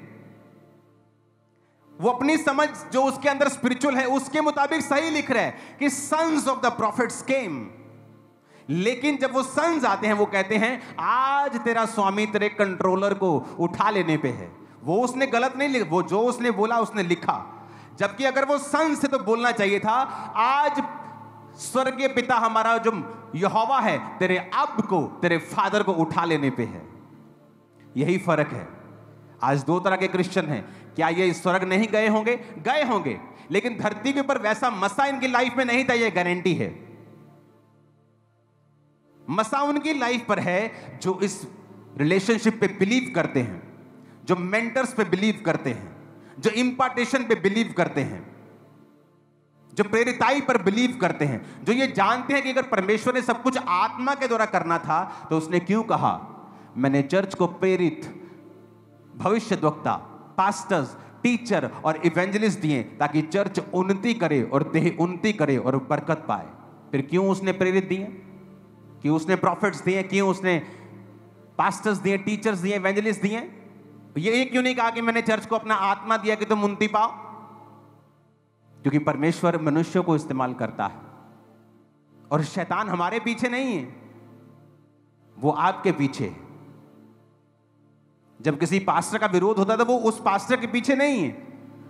वो अपनी समझ जो उसके अंदर स्पिरिचुअल है उसके मुताबिक सही लिख रहा है कि सन्स ऑफ द प्रॉफिट्स केम। लेकिन जब वो सन्स आते हैं वो कहते हैं आज तेरा स्वामी तेरे कंट्रोलर को उठा लेने पे है। वो उसने गलत नहीं लिखा, वो जो उसने बोला उसने लिखा। जबकि अगर वो सन्स से तो बोलना चाहिए था आज स्वर्गीय पिता हमारा जो यहोवा है तेरे अब को, तेरे फादर को उठा लेने पे है। यही फर्क है। आज 2 तरह के क्रिश्चियन हैं। क्या ये स्वर्ग नहीं गए होंगे? गए होंगे, लेकिन धरती के ऊपर वैसा मसा इनकी लाइफ में नहीं था, ये गारंटी है। मसा उनकी लाइफ पर है जो इस रिलेशनशिप पे बिलीव करते हैं, जो मेंटर्स पे बिलीव करते हैं, जो इंपार्टेशन पे बिलीव करते हैं, जो प्रेरिताई पर बिलीव करते हैं, जो ये जानते हैं कि अगर परमेश्वर ने सब कुछ आत्मा के द्वारा करना था तो उसने क्यों कहा मैंने चर्च को प्रेरित, भविष्यद्वक्ता, पास्टर्स, टीचर और इवेंजलिस्ट दिए ताकि चर्च उन्नति करे और देह उन्नति करे और बरकत पाए। फिर क्यों उसने प्रेरित दिए, क्यों उसने प्रॉफिट्स दिए, क्यों उसने पास्टर्स दिए, टीचर्स दिए, इवेंजलिस्ट दिए? ये क्यों नहीं कहा कि मैंने चर्च को अपना आत्मा दिया कि तुम उन्नति पाओ? क्योंकि परमेश्वर मनुष्यों को इस्तेमाल करता है और शैतान हमारे पीछे नहीं है, वो आपके पीछे है। जब किसी पास्टर का विरोध होता है तो वो उस पास्टर के पीछे नहीं है,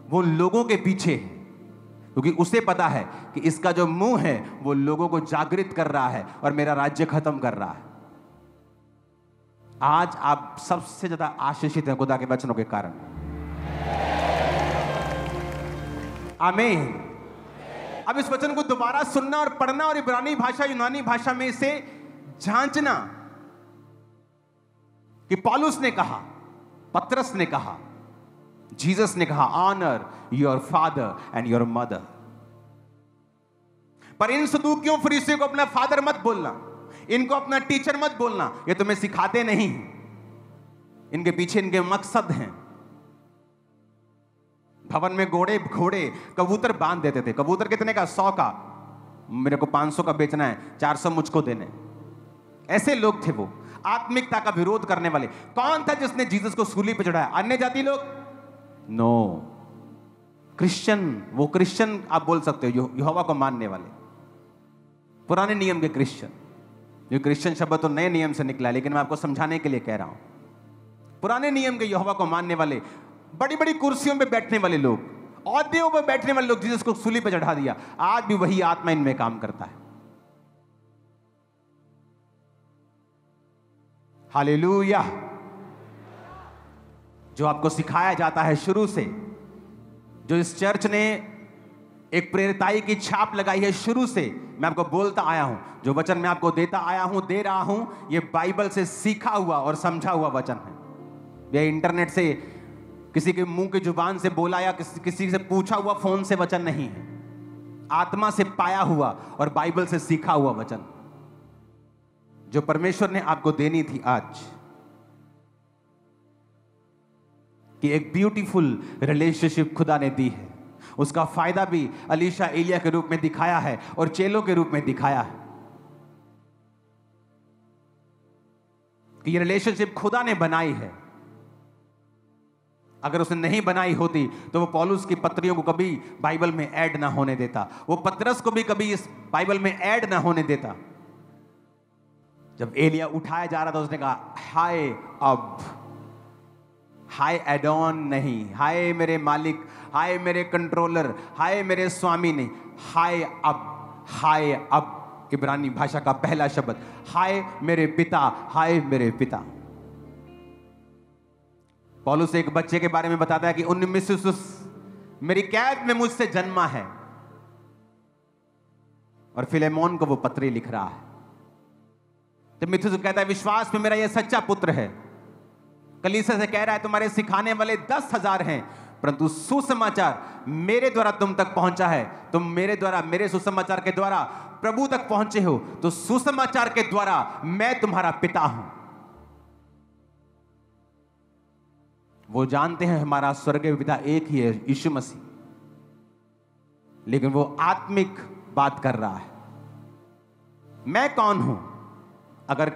वो लोगों के पीछे है, क्योंकि उसे पता है कि इसका जो मुंह है वो लोगों को जागृत कर रहा है और मेरा राज्य खत्म कर रहा है। आज आप सबसे ज्यादा आशीषित हैं खुदा के वचनों के कारण। आमीन। अब इस वचन को दोबारा सुनना और पढ़ना और इब्रानी भाषा, यूनानी भाषा में इसे जांचना कि पौलुस ने कहा, पतरस ने कहा, जीसस ने कहा honour your father and your mother. पर इन सदूकियों फरीसियों को अपना फादर मत बोलना, इनको अपना टीचर मत बोलना, ये तुम्हें सिखाते नहीं। इनके पीछे इनके मकसद हैं। भवन में घोड़े कबूतर बांध देते थे। कबूतर कितने का? 100 का। मेरे को 500 का बेचना है, 400 मुझको देने। ऐसे लोग थे वो, आत्मिकता का विरोध करने वाले। कौन था जिसने जीसस को सूली पर चढ़ाया? अन्य जाति लोग? No, Christian. वो क्रिश्चियन आप बोल सकते हो, यहोवा को मानने वाले, पुराने नियम के क्रिश्चियन। ये क्रिश्चियन शब्द तो नए नियम से निकला, लेकिन मैं आपको समझाने के लिए कह रहा हूं। पुराने नियम के यहोवा को मानने वाले, बड़ी बड़ी कुर्सियों पे बैठने वाले लोग, औहदों पे बैठने वाले लोग, जीसस को सूली पे चढ़ा दिया। आज भी वही आत्मा इनमें काम करता है। हालेलुया। जो आपको सिखाया जाता है शुरू से, जो इस चर्च ने एक प्रेरिताई की छाप लगाई है शुरू से, मैं आपको बोलता आया हूं, जो वचन मैं आपको देता आया हूं, दे रहा हूं, यह बाइबल से सीखा हुआ और समझा हुआ वचन है। यह इंटरनेट से किसी के मुंह की जुबान से बोला या किसी से पूछा हुआ फोन से वचन नहीं है, आत्मा से पाया हुआ और बाइबल से सीखा हुआ वचन जो परमेश्वर ने आपको देनी थी आज, कि एक ब्यूटीफुल रिलेशनशिप खुदा ने दी है। उसका फायदा भी अलीशा एलिया के रूप में दिखाया है और चेलों के रूप में दिखाया है कि ये रिलेशनशिप खुदा ने बनाई है। अगर उसने नहीं बनाई होती तो वो पौलुस की पत्रियों को कभी बाइबल में ऐड ना होने देता, वो पतरस को भी कभी इस बाइबल में ऐड ना होने देता। जब एलिया उठाया जा रहा था उसने कहा हाय अब, हाय एडॉन नहीं, हाय मेरे मालिक, हाय मेरे कंट्रोलर, हाय मेरे स्वामी नहीं, हाय अब, हाय अब इब्रानी भाषा का पहला शब्द, हाय मेरे पिता, हाय मेरे पिता। पौलुस एक बच्चे के बारे में बताता है कि उन्नीस मेरी कैद में मुझसे जन्मा है, और फिलेमोन को वो पत्री लिख रहा है। तीमुथियुस कहता है विश्वास में मेरा यह सच्चा पुत्र है। कलीसिया से कह रहा है तुम्हारे सिखाने वाले 10,000 हैं, परंतु सुसमाचार मेरे द्वारा तुम तक पहुंचा है। तुम मेरे द्वारा, मेरे सुसमाचार के द्वारा प्रभु तक पहुंचे हो, तो सुसमाचार के द्वारा मैं तुम्हारा पिता हूं। वो जानते हैं हमारा स्वर्गीय पिता एक ही है, यीशु मसीह, लेकिन वो आत्मिक बात कर रहा है। मैं कौन हूं? अगर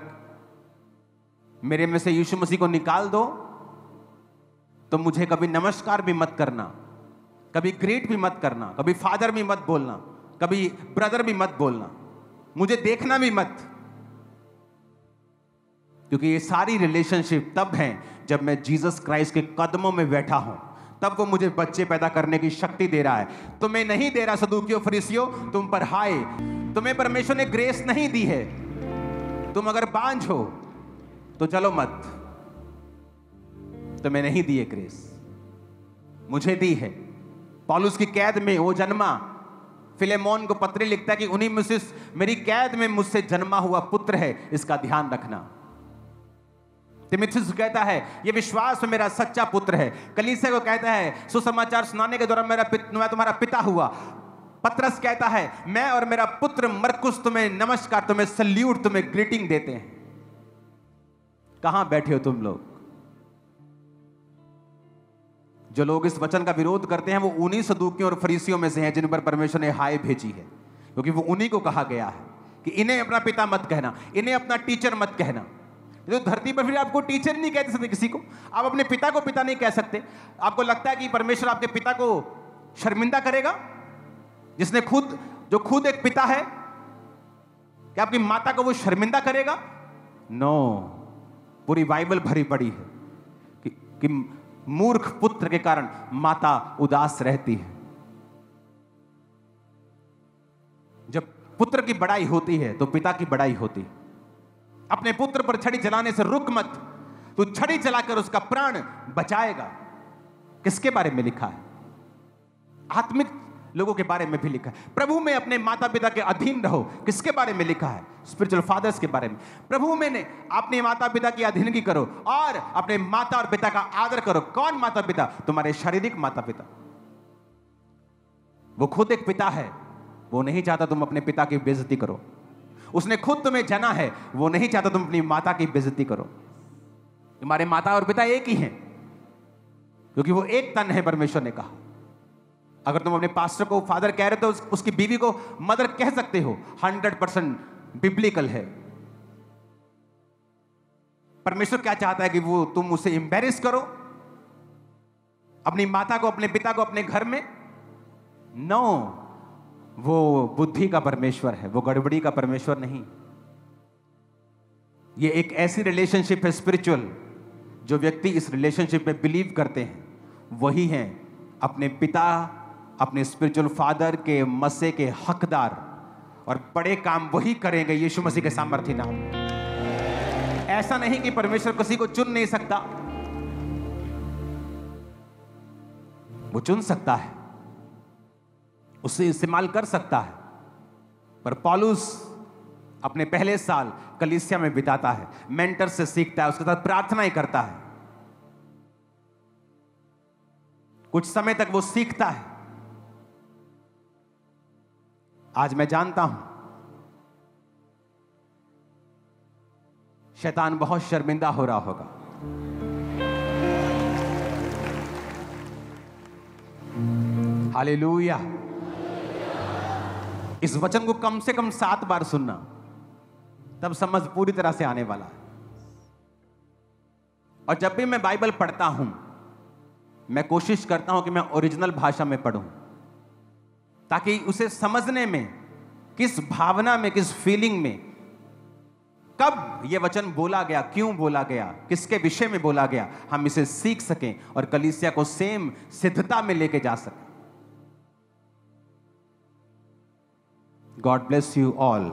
मेरे में से यीशु मसीह को निकाल दो तो मुझे कभी नमस्कार भी मत करना, कभी ग्रेट भी मत करना, कभी फादर भी मत बोलना, कभी ब्रदर भी मत बोलना, मुझे देखना भी मत, क्योंकि ये सारी रिलेशनशिप तब हैं जब मैं जीसस क्राइस्ट के कदमों में बैठा हूं, तब वो मुझे बच्चे पैदा करने की शक्ति दे रहा है। तुम्हें नहीं दे रहा सदूकियों फरीसियों, तुम पर हाय, तुम्हें परमेश्वर ने ग्रेस नहीं दी है। तुम अगर बांझ हो तो चलो मत, तुम्हें नहीं दी है ग्रेस, मुझे दी है। पौलुस की कैद में वो जन्मा, फिलेमोन को पत्र लिखता है कि उन्हीं में से मेरी कैद में मुझसे जन्मा हुआ पुत्र है, इसका ध्यान रखना। तीमुथियुस कहता है ये विश्वास में मेरा सच्चा पुत्र है। कलीसिया को कहता है सुसमाचार सुनाने के दौरान मैं तुम्हारा पिता हुआ। पतरस कहता है मैं और मेरा पुत्र मरकुस तुम्हें नमस्कार, तुम्हें सल्यूट, तुम्हें ग्रीटिंग देते हैं। कहां बैठे हो तुम लोग? जो लोग इस वचन का विरोध करते हैं वो उन्हीं सदूकियों और फरीसियों में से हैं जिन पर परमेश्वर ने हाय भेजी है, क्योंकि वो उन्हीं को कहा गया है कि इन्हें अपना पिता मत कहना, इन्हें अपना टीचर मत कहना। तो धरती पर फिर आपको टीचर नहीं कह सकते किसी को, आप अपने पिता को पिता नहीं कह सकते। आपको लगता है कि परमेश्वर आपके पिता को शर्मिंदा करेगा? जिसने जो खुद एक पिता है, क्या आपकी माता को वो शर्मिंदा करेगा? नो। पूरी बाइबल भरी पड़ी है कि मूर्ख पुत्र के कारण माता उदास रहती है। जब पुत्र की बड़ाई होती है तो पिता की बड़ाई होती है। अपने पुत्र पर छड़ी चलाने से रुक मत, तू छड़ी चलाकर उसका प्राण बचाएगा। किसके बारे में लिखा है? आत्मिक लोगों के बारे में भी लिखा है। प्रभु में अपने माता पिता के अधीन रहो, किसके बारे में लिखा है? स्पिरिचुअल फादर्स के बारे में। प्रभु में ने अपने माता पिता की अधीनगी करो और अपने माता और पिता का आदर करो। कौन माता पिता? तुम्हारे शारीरिक माता पिता। वो खुद एक पिता है, वो नहीं चाहता तुम अपने पिता की बेइज्जती करो। उसने खुद तुम्हें जना है, वो नहीं चाहता तुम अपनी माता की बेइज्जती करो। तुम्हारे माता और पिता एक ही हैं, क्योंकि वो एक तन है, परमेश्वर ने कहा। अगर तुम अपने पास्टर को फादर कह रहे हो तो उसकी बीवी को मदर कह सकते हो, 100% बिब्लिकल है। परमेश्वर क्या चाहता है कि वो तुम उसे एम्बैरेस करो, अपनी माता को, अपने पिता को अपने घर में? नो, वो बुद्धि का परमेश्वर है, वो गड़बड़ी का परमेश्वर नहीं। ये एक ऐसी रिलेशनशिप है स्पिरिचुअल, जो व्यक्ति इस रिलेशनशिप में बिलीव करते हैं वही हैं अपने पिता, अपने स्पिरिचुअल फादर के मस्से के हकदार, और बड़े काम वही करेंगे यीशु मसीह के सामर्थ्य नाम। ऐसा नहीं कि परमेश्वर किसी को चुन नहीं सकता, वो चुन सकता है, उसे इस्तेमाल कर सकता है। पर पौलुस अपने पहले साल कलीसिया में बिताता है, मेंटर से सीखता है, उसके साथ प्रार्थना ही करता है। कुछ समय तक वो सीखता है। आज मैं जानता हूं शैतान बहुत शर्मिंदा हो रहा होगा। हालेलुया। इस वचन को कम से कम 7 बार सुनना, तब समझ पूरी तरह से आने वाला है। और जब भी मैं बाइबल पढ़ता हूं, मैं कोशिश करता हूं कि मैं ओरिजिनल भाषा में पढ़ूं, ताकि उसे समझने में, किस भावना में, किस फीलिंग में, कब यह वचन बोला गया, क्यों बोला गया, किसके विषय में बोला गया, हम इसे सीख सकें और कलीसिया को सेम सिद्धता में लेके जा सकें। God bless you all.